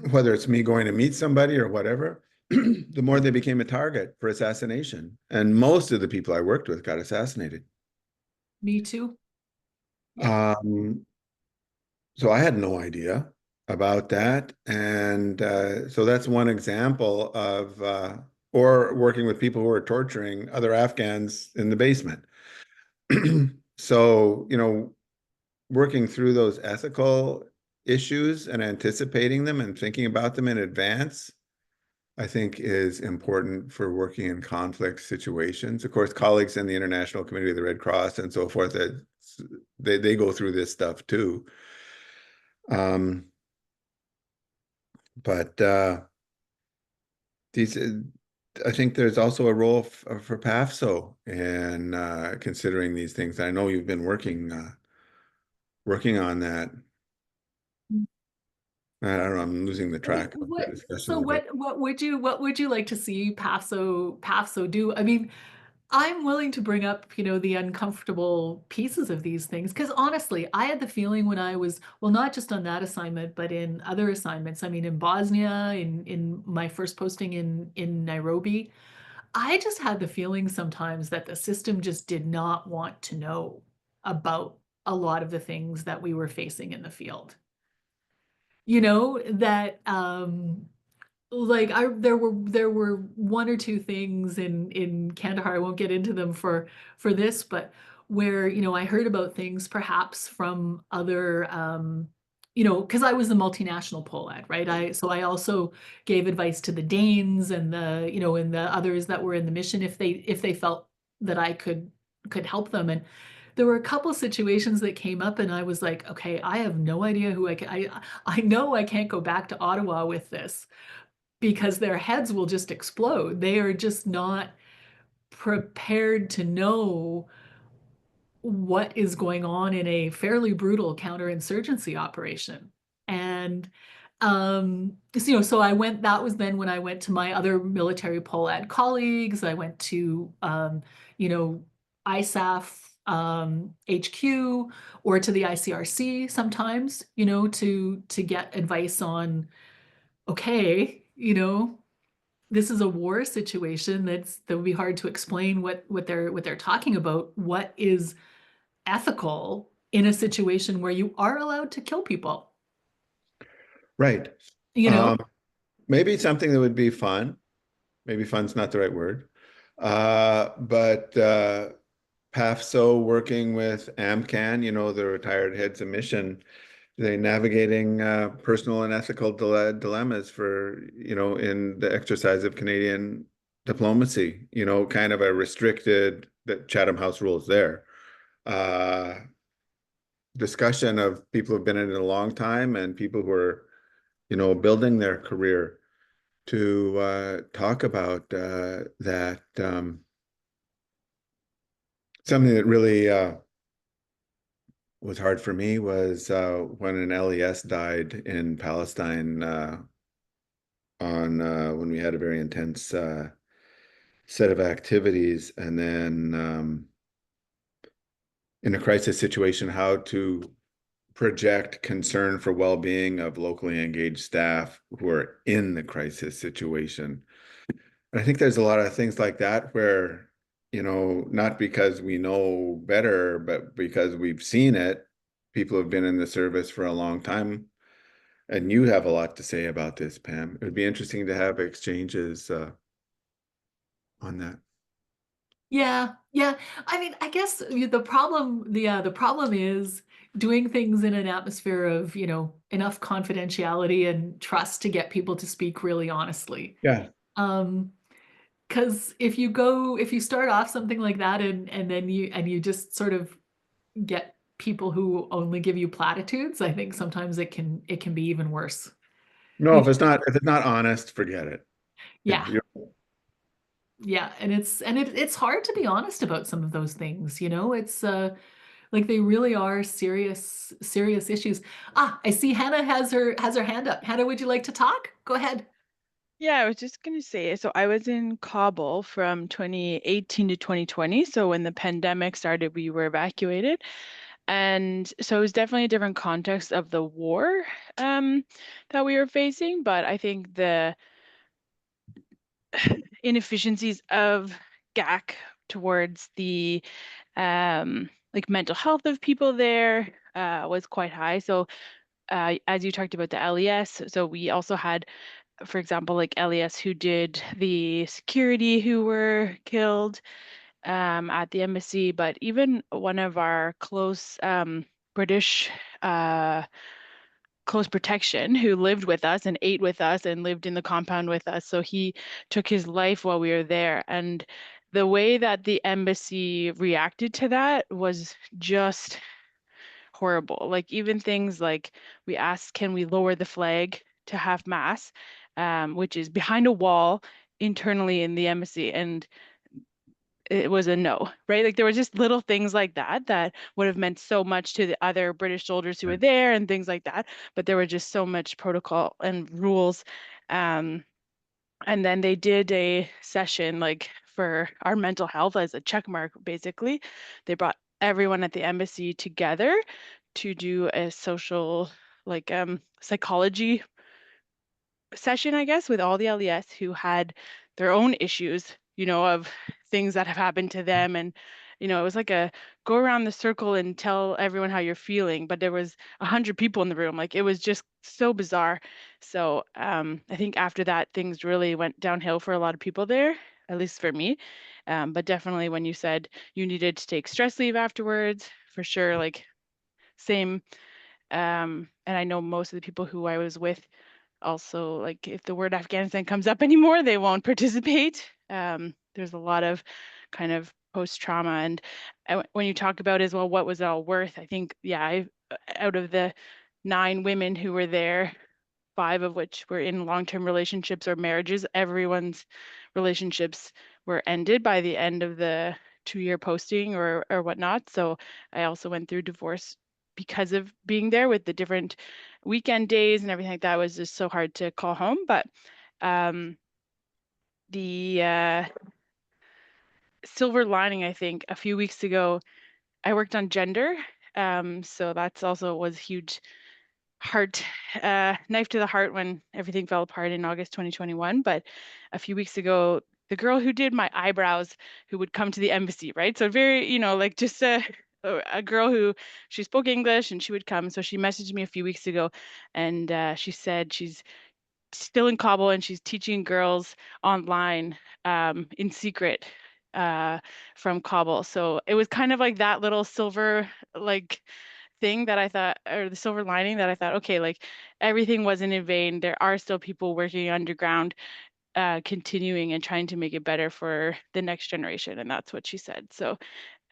whether it's me going to meet somebody or whatever, the more they became a target for assassination. And most of the people I worked with got assassinated. Me too. Yeah. Um, so I had no idea about that. And so that's one example of, or working with people who are torturing other Afghans in the basement. So, working through those ethical issues and anticipating them and thinking about them in advance, I think is important for working in conflict situations. Of course, colleagues in the International Committee of the Red Cross and so forth, they go through this stuff too. Um, but these, I think there's also a role for PAFSO in considering these things. I know you've been working on that. I don't know, I'm losing the What, track of the what, discussion a so little bit. what would you like to see PAFSO do? I mean, I'm willing to bring up, the uncomfortable pieces of these things because honestly, I had the feeling when I was, well, not just on that assignment, but in other assignments. I mean, in Bosnia, in my first posting in Nairobi, I just had the feeling sometimes that the system just did not want to know about a lot of the things that we were facing in the field. That like I there were one or two things in Kandahar. I won't get into them for this, but where I heard about things perhaps from other because I was the multinational POLAD, right? I also gave advice to the Danes and the others that were in the mission if they felt that I could help them. And there were a couple situations that came up and I was like, okay, I have no idea who I know I can't go back to Ottawa with this because their heads will just explode. They are just not prepared to know what is going on in a fairly brutal counterinsurgency operation. And so I went, that was then when I went to my other military POLAD colleagues. I went to you know, ISAF HQ or to the ICRC sometimes, to get advice on, okay, this is a war situation that would be hard to explain what they're talking about. What is ethical in a situation where you are allowed to kill people? Right. You Um, know? maybe something that would be fun. Maybe fun's not the right word. But PAFSO working with AMCAN, the retired heads of mission, they navigating personal and ethical dilemmas for, in the exercise of Canadian diplomacy, kind of a restricted, that Chatham House rules there. Uh, discussion of people who've been in it a long time and people who are, building their career to talk about that. Something that really was hard for me was when an LES died in Palestine on when we had a very intense set of activities, and then in a crisis situation, how to project concern for well-being of locally engaged staff who are in the crisis situation. And I think there's a lot of things like that where, not because we know better, but because we've seen it, people have been in the service for a long time. And you have a lot to say about this, Pam. It would be interesting to have exchanges on that. Yeah, yeah. I mean, I guess the problem is doing things in an atmosphere of, enough confidentiality and trust to get people to speak really honestly. Yeah. Um, because if you start off something like that and then you just sort of get people who only give you platitudes, I think sometimes it can be even worse. No, You if it's not honest, forget it. Yeah. Yeah, yeah, and it's hard to be honest about some of those things, It's like they really are serious issues. I see Hannah has her hand up. Hannah, would you like to talk? Go ahead. Yeah, I was just going to say, so I was in Kabul from 2018 to 2020. So when the pandemic started, we were evacuated. And so it was definitely a different context of the war that we were facing. But I think the inefficiencies of GAC towards the like mental health of people there was quite high. So as you talked about the LES, so we also had, for example, like LES who did the security who were killed at the embassy, but even one of our close British close protection who lived with us and ate with us and lived in the compound with us. So he took his life while we were there. And the way that the embassy reacted to that was just horrible. Like even things like we asked, can we lower the flag to half mast, which is behind a wall internally in the embassy, and it was a no, right? Like there were just little things like that that would have meant so much to the other British soldiers who were there and things like that. But there were just so much protocol and rules. Um, and then they did a session like for our mental health as a check mark, basically. They brought everyone at the embassy together to do a social, like psychology session, I guess, with all the LES who had their own issues, of things that have happened to them. And, it was like a go around the circle and tell everyone how you're feeling. But there was 100 people in the room. Like it was just so bizarre. So I think after that, things really went downhill for a lot of people there, at least for me. But definitely when you said you needed to take stress leave afterwards, for sure, like same. And I know most of the people who I was with also, like if the word Afghanistan comes up anymore, they won't participate. There's a lot of kind of post-trauma. And when you talk about as well, what was it all worth? I think, yeah, out of the 9 women who were there, 5 of which were in long-term relationships or marriages, everyone's relationships were ended by the end of the 2-year posting or whatnot. So I also went through divorce because of being there with the different weekend days and everything like that. It was just so hard to call home. But the silver lining, I think, a few weeks ago, I worked on gender. So that's also was huge heart, knife to the heart when everything fell apart in August 2021. But a few weeks ago, the girl who did my eyebrows, who would come to the embassy, right? So very, like just a girl who she spoke English and she would come. So she messaged me a few weeks ago, and she said she's still in Kabul and she's teaching girls online in secret from Kabul. So it was kind of like that little silver like thing that I thought, or the silver lining that I thought, okay, like everything wasn't in vain. There are still people working underground, continuing and trying to make it better for the next generation. And that's what she said. So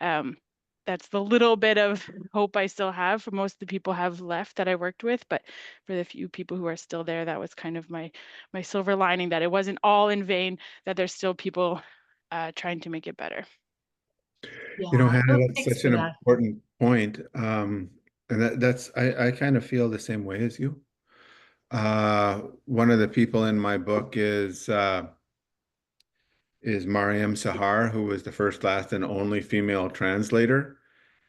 um, that's the little bit of hope I still have. For most of the people have left that I worked with, but for the few people who are still there, that was kind of my silver lining, that it wasn't all in vain, that there's still people trying to make it better. Yeah, Hannah, no, that's thanks such for an that. important point. And that's I kind of feel the same way as you. One of the people in my book is Mariam Sahar, who was the first, last, and only female translator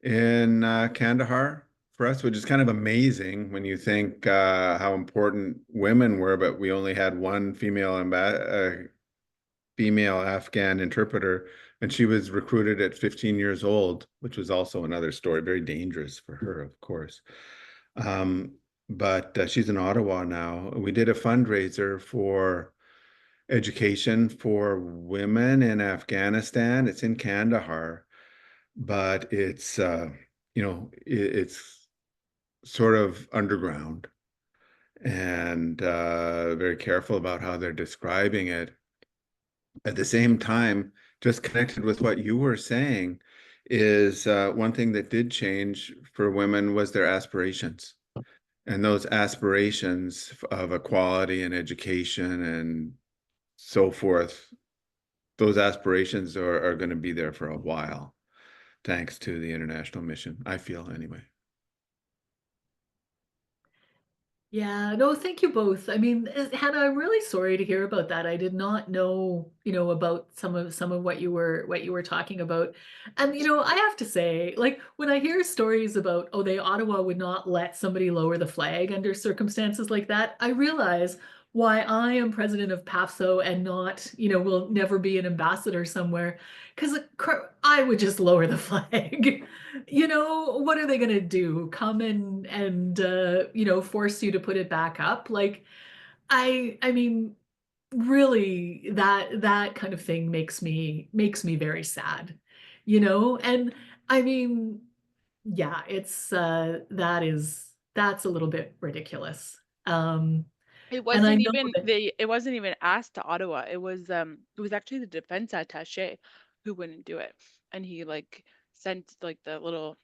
in Kandahar for us, which is kind of amazing when you think how important women were, but we only had one female Afghan interpreter, and she was recruited at 15 years old, which was also another story, very dangerous for her, of course. Um, but she's in Ottawa now. We did a fundraiser for education for women in Afghanistan. It's in Kandahar, but it's sort of underground and very careful about how they're describing it. At the same time, just connected with what you were saying, is one thing that did change for women was their aspirations. And those aspirations of equality and education and so forth, those aspirations are going to be there for a while, thanks to the international mission, I feel anyway. Yeah, no, thank you both. I mean, Hannah, I'm really sorry to hear about that. I did not know, about some of what you were talking about. And I have to say, like when I hear stories about, oh, Ottawa would not let somebody lower the flag under circumstances like that, I realize why I am president of PAFSO and not, will never be an ambassador somewhere. Because I would just lower the flag. What are they going to do? Come and force you to put it back up? Like I mean really that kind of thing makes me very sad. And I mean yeah, that's a little bit ridiculous. It And I wasn't know even that. it wasn't even asked to Ottawa. It was actually the defense attaché who wouldn't do it. And he like sent like the little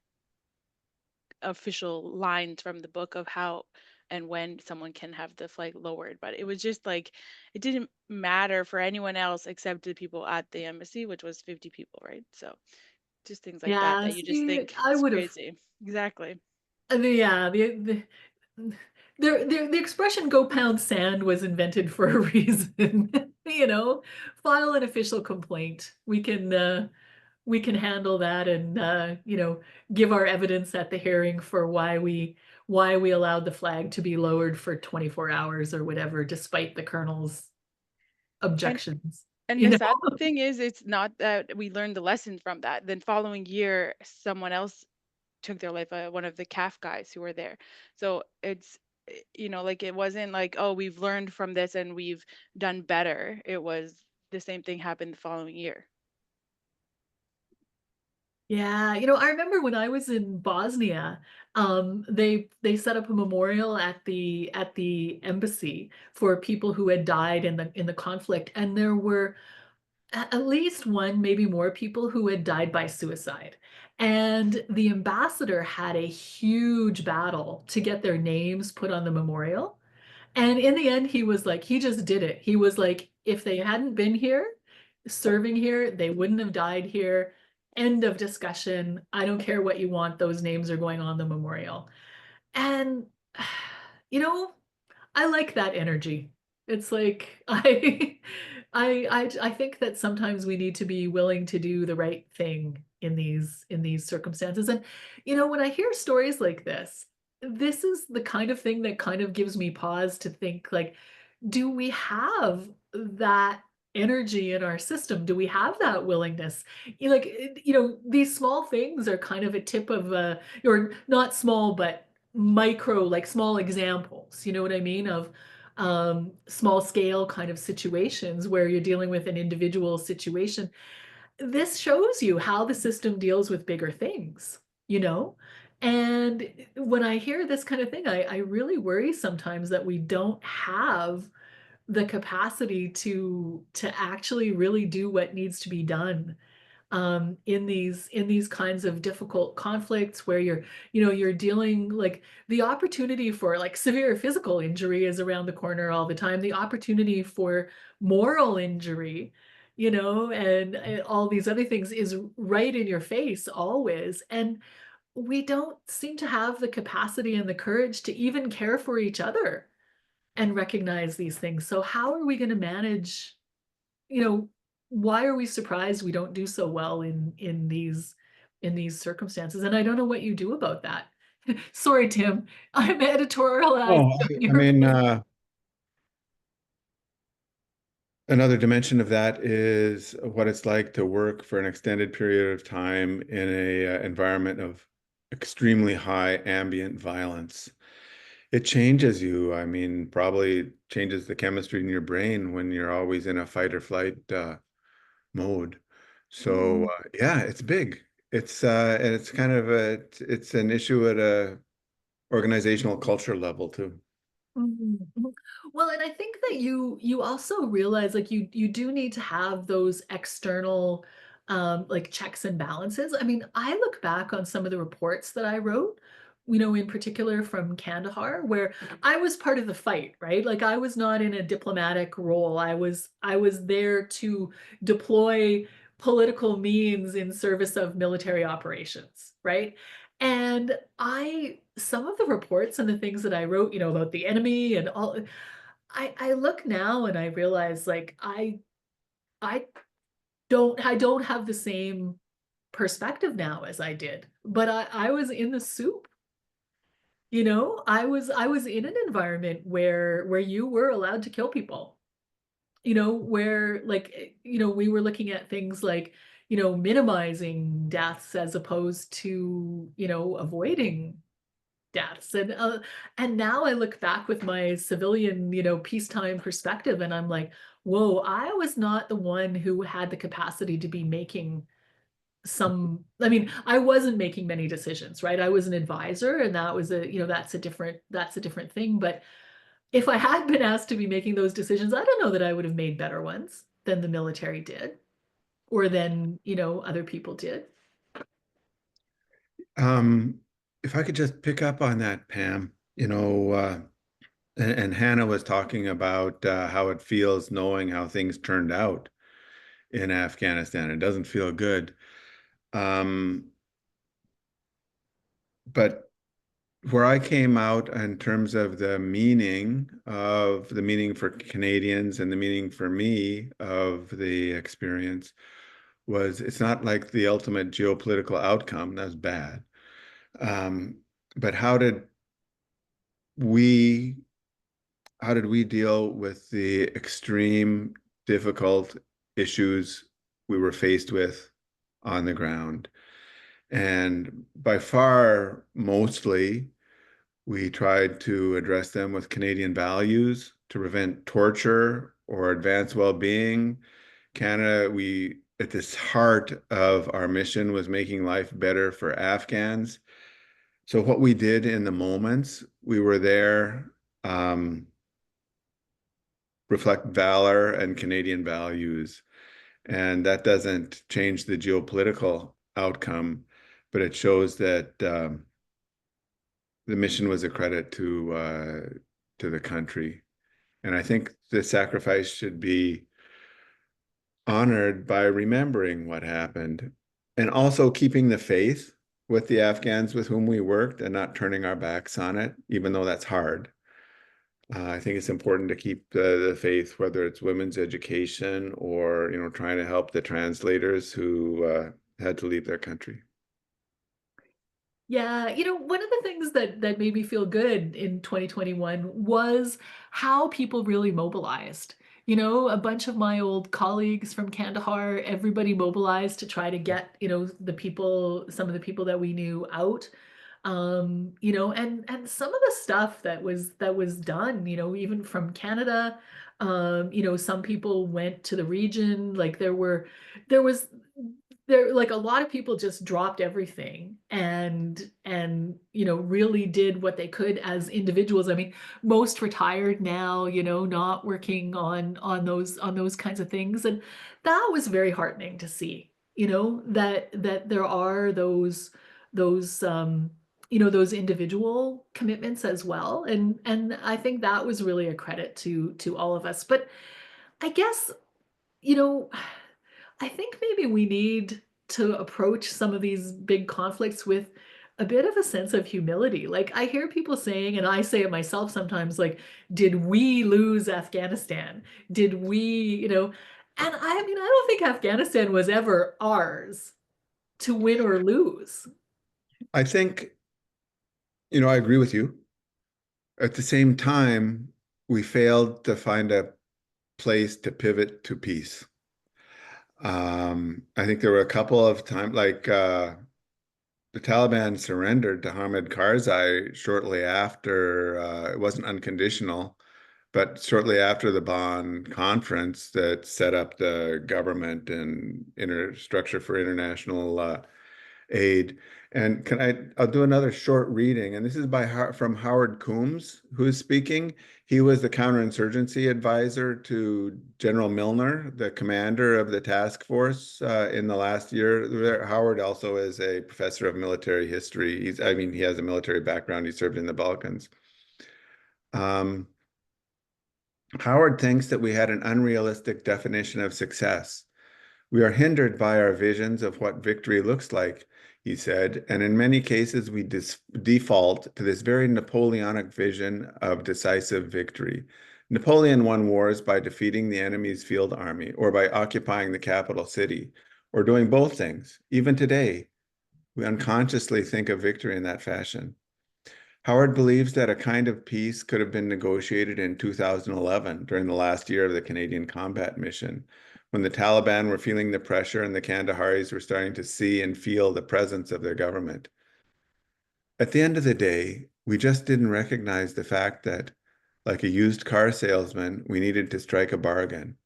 official lines from the book of how and when someone can have the flag lowered. But it was just like it didn't matter for anyone else except the people at the embassy, which was 50 people, right? So just things like that Yeah, that you just see, think I it's would have. crazy. Exactly. Yeah, the expression "go pound sand" was invented for a reason. You know, file an official complaint. We can handle that and give our evidence at the hearing for why we allowed the flag to be lowered for 24 hours or whatever, despite the colonel's And objections. and You the know? sad thing is it's not that we learned the lesson from that. Then following year, someone else took their life, one of the CAF guys who were there. So it's like it wasn't like, oh, we've learned from this and we've done better. It was the same thing happened the following year. Yeah, I remember when I was in Bosnia, they set up a memorial at the embassy for people who had died in the conflict, and there were at least one, maybe more people who had died by suicide. And the ambassador had a huge battle to get their names put on the memorial. And in the end, he was like, he just did it. He was like, if they hadn't been here, serving here, they wouldn't have died here. End of discussion. I don't care what you want. Those names are going on the memorial. And, you know, I like that energy. It's like I think that sometimes we need to be willing to do the right thing in these circumstances. And when I hear stories like this is the kind of thing that kind of gives me pause to think like, do we have that energy in our system? Do we have that willingness? These small things are kind of a tip of or not small, but micro, like small examples, you know what I mean? Of small scale kind of situations where you're dealing with an individual situation. This shows you how the system deals with bigger things, you know? And when I hear this kind of thing, I really worry sometimes that we don't have the capacity to actually really do what needs to be done in these kinds of difficult conflicts where you're dealing like the opportunity for like severe physical injury is around the corner all the time. The opportunity for moral injury, and all these other things is right in your face always. And we don't seem to have the capacity and the courage to even care for each other and recognize these things. So how are we going to manage, you know, why are we surprised we don't do so well in these circumstances? And I don't know what you do about that. Sorry, Tim. I'm editorializing Oh, I your mean, point. another dimension of that is what it's like to work for an extended period of time in a environment of extremely high ambient violence. It changes you. I mean, probably changes the chemistry in your brain when you're always in a fight or flight mode. So Mm. yeah, it's big. And it's kind of it's an issue at a organizational culture level too. Mhm, mhm. Well, and I think that you also realize like you do need to have those external like checks and balances. I mean, I look back on some of the reports that I wrote, in particular from Kandahar, where I was part of the fight, right? Like I was not in a diplomatic role. I was there to deploy political means in service of military operations, right? And some of the reports and the things that I wrote, about the enemy and all, I look now and I realize like I I don't have the same perspective now as I did, but I was in the soup, I was in an environment where you were allowed to kill people, where like, we were looking at things like, minimizing deaths as opposed to, avoiding deaths. And now I look back with my civilian, peacetime perspective, and I'm like, whoa, I was not the one who had the capacity to be making I mean, I wasn't making many decisions, right? I was an advisor, and that was that's a different thing. But if I had been asked to be making those decisions, I don't know that I would have made better ones than the military did, or than, other people did. Um, if I could just pick up on that, Pam, and Hannah was talking about how it feels knowing how things turned out in Afghanistan. It doesn't feel good. Um, but where I came out in terms of the meaning for Canadians and the meaning for me of the experience was it's not like the ultimate geopolitical outcome. That's bad. Um, but we how did we deal with the extreme difficult issues we were faced with on the ground? And by far, mostly, we tried to address them with Canadian values to prevent torture or advance well-being. Canada, we at this heart of our mission was making life better for Afghans. So what we did in the moments we were there reflect valor and Canadian values. And that doesn't change the geopolitical outcome, but it shows that the mission was a credit to the country. And I think the sacrifice should be honored by remembering what happened and also keeping the faith with the Afghans with whom we worked and not turning our backs on it, even though that's hard. I think it's important to keep the faith, whether it's women's education or, trying to help the translators who had to leave their country. Yeah, one of the things that made me feel good in 2021 was how people really mobilized. A bunch of my old colleagues from Kandahar, everybody mobilized to try to get, some of the people that we knew out. And some of the stuff that was done, even from Canada, some people went to the region, like there was like a lot of people just dropped everything and really did what they could as individuals. I mean, most retired now, not working on those kinds of things, and that was very heartening to see, that there are those individual commitments as well, and I think that was really a credit to all of us. But I guess, you know I think maybe we need to approach some of these big conflicts with a bit of a sense of humility. Like, I hear people saying, and I say it myself sometimes, like, did we lose Afghanistan? Did we, and I mean, I don't think Afghanistan was ever ours to win or lose. I think, I agree with you. At the same time, we failed to find a place to pivot to peace. I think there were a couple of times, like the Taliban surrendered to Hamid Karzai shortly after, it wasn't unconditional, but shortly after the Bonn conference that set up the government and structure for international aid. And I'll do another short reading, and this is from Howard Coombs, who's speaking. He was the counterinsurgency advisor to General Milner, the commander of the task force in the last year. Howard also is a professor of military history. He has a military background. He served in the Balkans. Um, Howard thinks that we had an unrealistic definition of success. We are hindered by our visions of what victory looks like, he said, and in many cases we default to this very Napoleonic vision of decisive victory. Napoleon won wars by defeating the enemy's field army or by occupying the capital city, or doing both things. Even today, we unconsciously think of victory in that fashion. Howard believes that a kind of peace could have been negotiated in 2011 during the last year of the Canadian combat mission, when the Taliban were feeling the pressure and the Kandaharis were starting to see and feel the presence of their government. At the end of the day, we just didn't recognize the fact that, like a used car salesman, we needed to strike a bargain.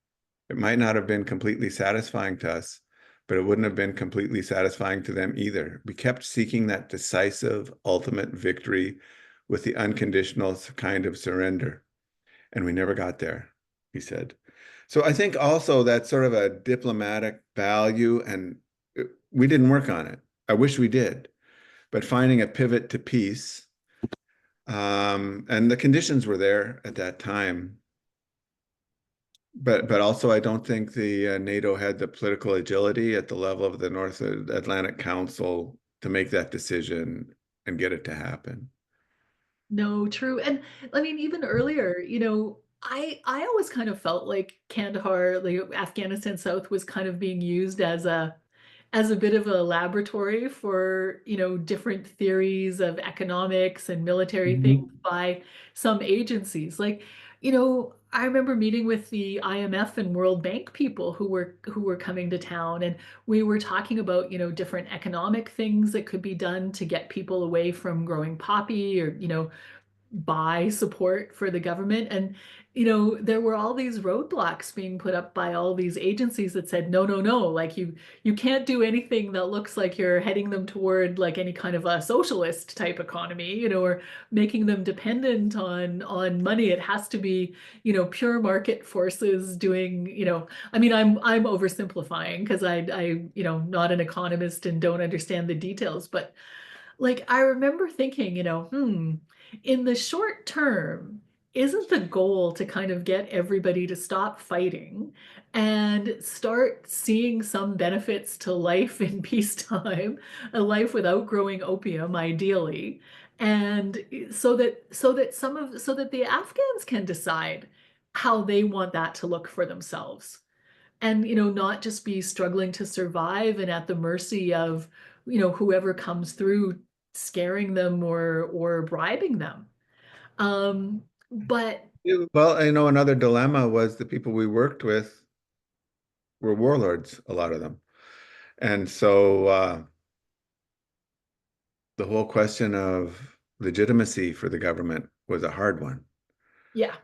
It might not have been completely satisfying to us, but it wouldn't have been completely satisfying to them either. We kept seeking that decisive, ultimate victory with the unconditional kind of surrender, and we never got there, he said. So I think also that's sort of a diplomatic value, and we didn't work on it. I wish we did. but finding a pivot to peace. And the conditions were there at that time. But also, I don't think the NATO had the political agility at the level of the North Atlantic Council to make that decision and get it to happen. No, true. And I mean, even earlier, I always kind of felt like Kandahar, like Afghanistan South was kind of being used as a bit of a laboratory for, different theories of economics and military things Mhm. by some agencies. Like, I remember meeting with the IMF and World Bank people who were coming to town, and we were talking about, different economic things that could be done to get people away from growing poppy or, buy support for the government. And, there were all these roadblocks being put up by all these agencies that said, no, no, no, like you can't do anything that looks like you're heading them toward like any kind of a socialist type economy, or making them dependent on money. It has to be, pure market forces doing, I mean, I'm oversimplifying because not an economist and don't understand the details, but like I remember thinking, in the short term, isn't the goal to kind of get everybody to stop fighting and start seeing some benefits to life in peacetime, a life without growing opium, ideally, and so that the Afghans can decide how they want that to look for themselves, and not just be struggling to survive and at the mercy of whoever comes through scaring them or bribing them. But Well, I know another dilemma was the people we worked with were warlords, a lot of them. And so the whole question of legitimacy for the government was a hard one. yeah,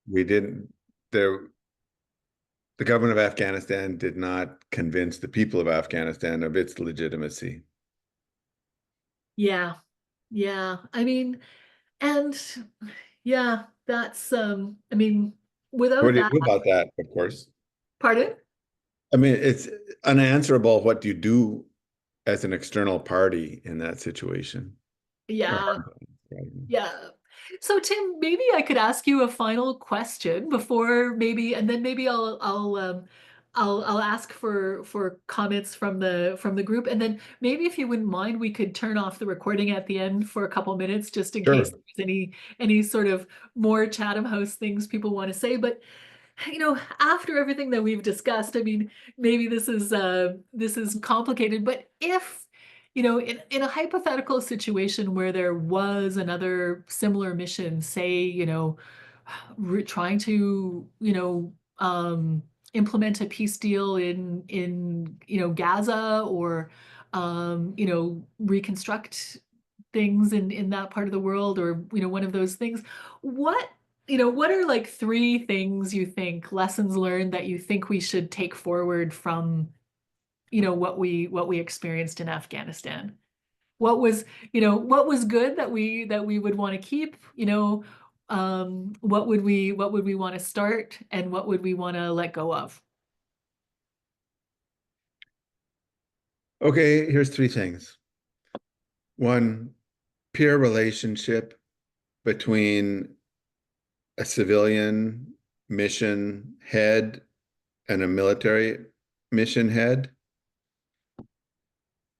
We didn't, there, the government of Afghanistan did not convince the people of Afghanistan of its legitimacy. yeah, yeah, I mean, and yeah, that's I mean, What without do you that, do about that, of course? pardon. I mean, it's unanswerable what you do as an external party in that situation. Or Yeah, hard to describe. yeah. So Tim, maybe I could ask you a final question before maybe, and then maybe I'll ask for comments from the group, and then maybe if you wouldn't mind, we could turn off the recording at the end for a couple minutes just in case Sure. there's any sort of more Chatham House things people want to say. But after everything that we've discussed, I mean, maybe this is complicated, but if, in a hypothetical situation where there was another similar mission, say, trying to, implement a peace deal in, Gaza or, reconstruct things in that part of the world, or, one of those things, what what are like three things you think, lessons learned that you think we should take forward from, what we experienced in Afghanistan? What was, what was good that we would want to keep, what would we want to start and what would we want to let go of? Okay, here's three things. One, peer relationship between a civilian mission head and a military mission head.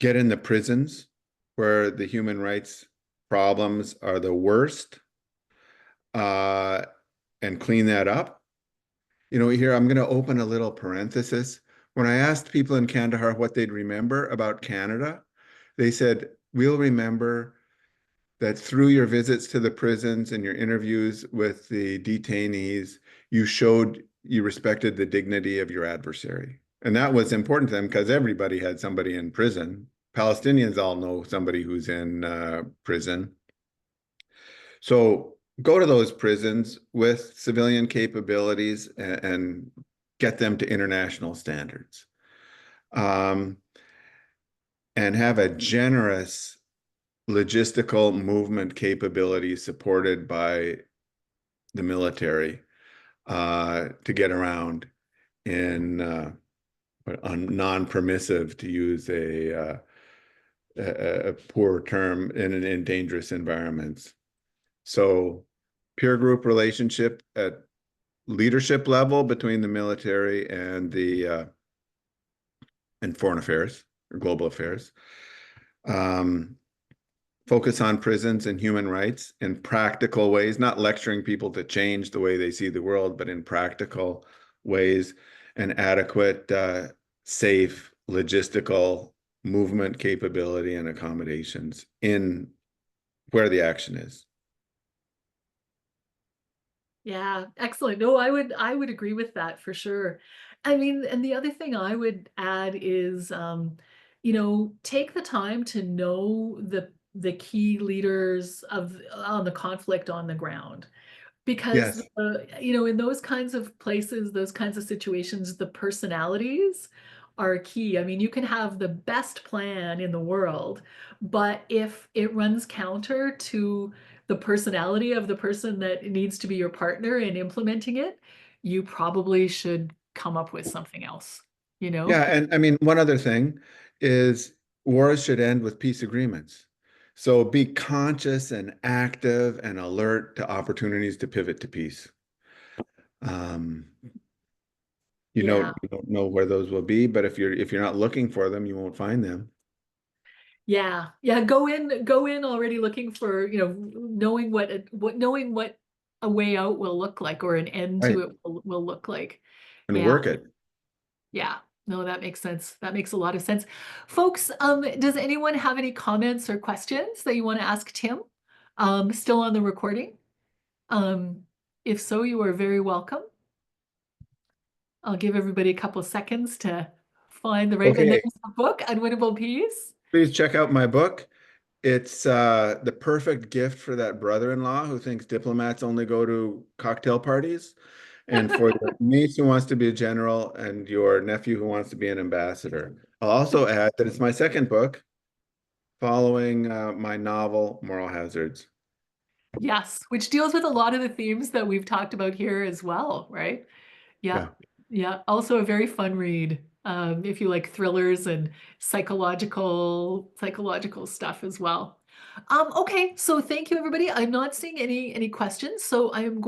Get in the prisons where the human rights problems are the worst, uh, and clean that up. Here I'm going to open a little parenthesis. When I asked people in Kandahar what they'd remember about Canada, they said, we'll remember that through your visits to the prisons and your interviews with the detainees, you showed you respected the dignity of your adversary. And that was important to them because everybody had somebody in prison. Palestinians all know somebody who's in prison. So go to those prisons with civilian capabilities and get them to international standards. Um, and have a generous logistical movement capability supported by the military to get around in non-permissive, to use a poor term in dangerous environments. So peer group relationship at leadership level between the military and the and foreign affairs or global affairs. Um, Focus on prisons and human rights in practical ways, not lecturing people to change the way they see the world, but in practical ways, and adequate, safe, logistical movement capability and accommodations in where the action is. Yeah, excellent. No, I would agree with that for sure. I mean, and the other thing I would add is, you know, take the time to know the key leaders of on the conflict on the ground. Because, Yes. you know, in those kinds of places, those kinds of situations, the personalities are key. I mean, you can have the best plan in the world, but if it runs counter to the personality of the person that needs to be your partner in implementing it, you probably should come up with something else, you know? Yeah, and I mean, one other thing is wars should end with peace agreements. So be conscious and active and alert to opportunities to pivot to peace. Um, Yeah. you don't know where those will be, but if you're not looking for them, you won't find them. Yeah. Yeah. Go in already looking for, you know, knowing what a way out will look like or an end Right. to it will look like. And Yeah. work it. Yeah. No, that makes sense. That makes a lot of sense. Folks, does anyone have any comments or questions that you want to ask Tim? Still on the recording? Um, if so, you are very welcome. I'll give everybody a couple seconds to find the right, and Okay, there's the book, Unwinnable Peace. please check out my book. It's the perfect gift for that brother-in-law who thinks diplomats only go to cocktail parties, and for your niece who wants to be a general and your nephew who wants to be an ambassador. I'll also add that it's my second book following my novel, Moral Hazards. Yes, which deals with a lot of the themes that we've talked about here as well, right? Yeah, Yeah. yeah. Also a very fun read, if you like thrillers and psychological stuff as well. Okay, so thank you, everybody. I'm not seeing any questions, so I am going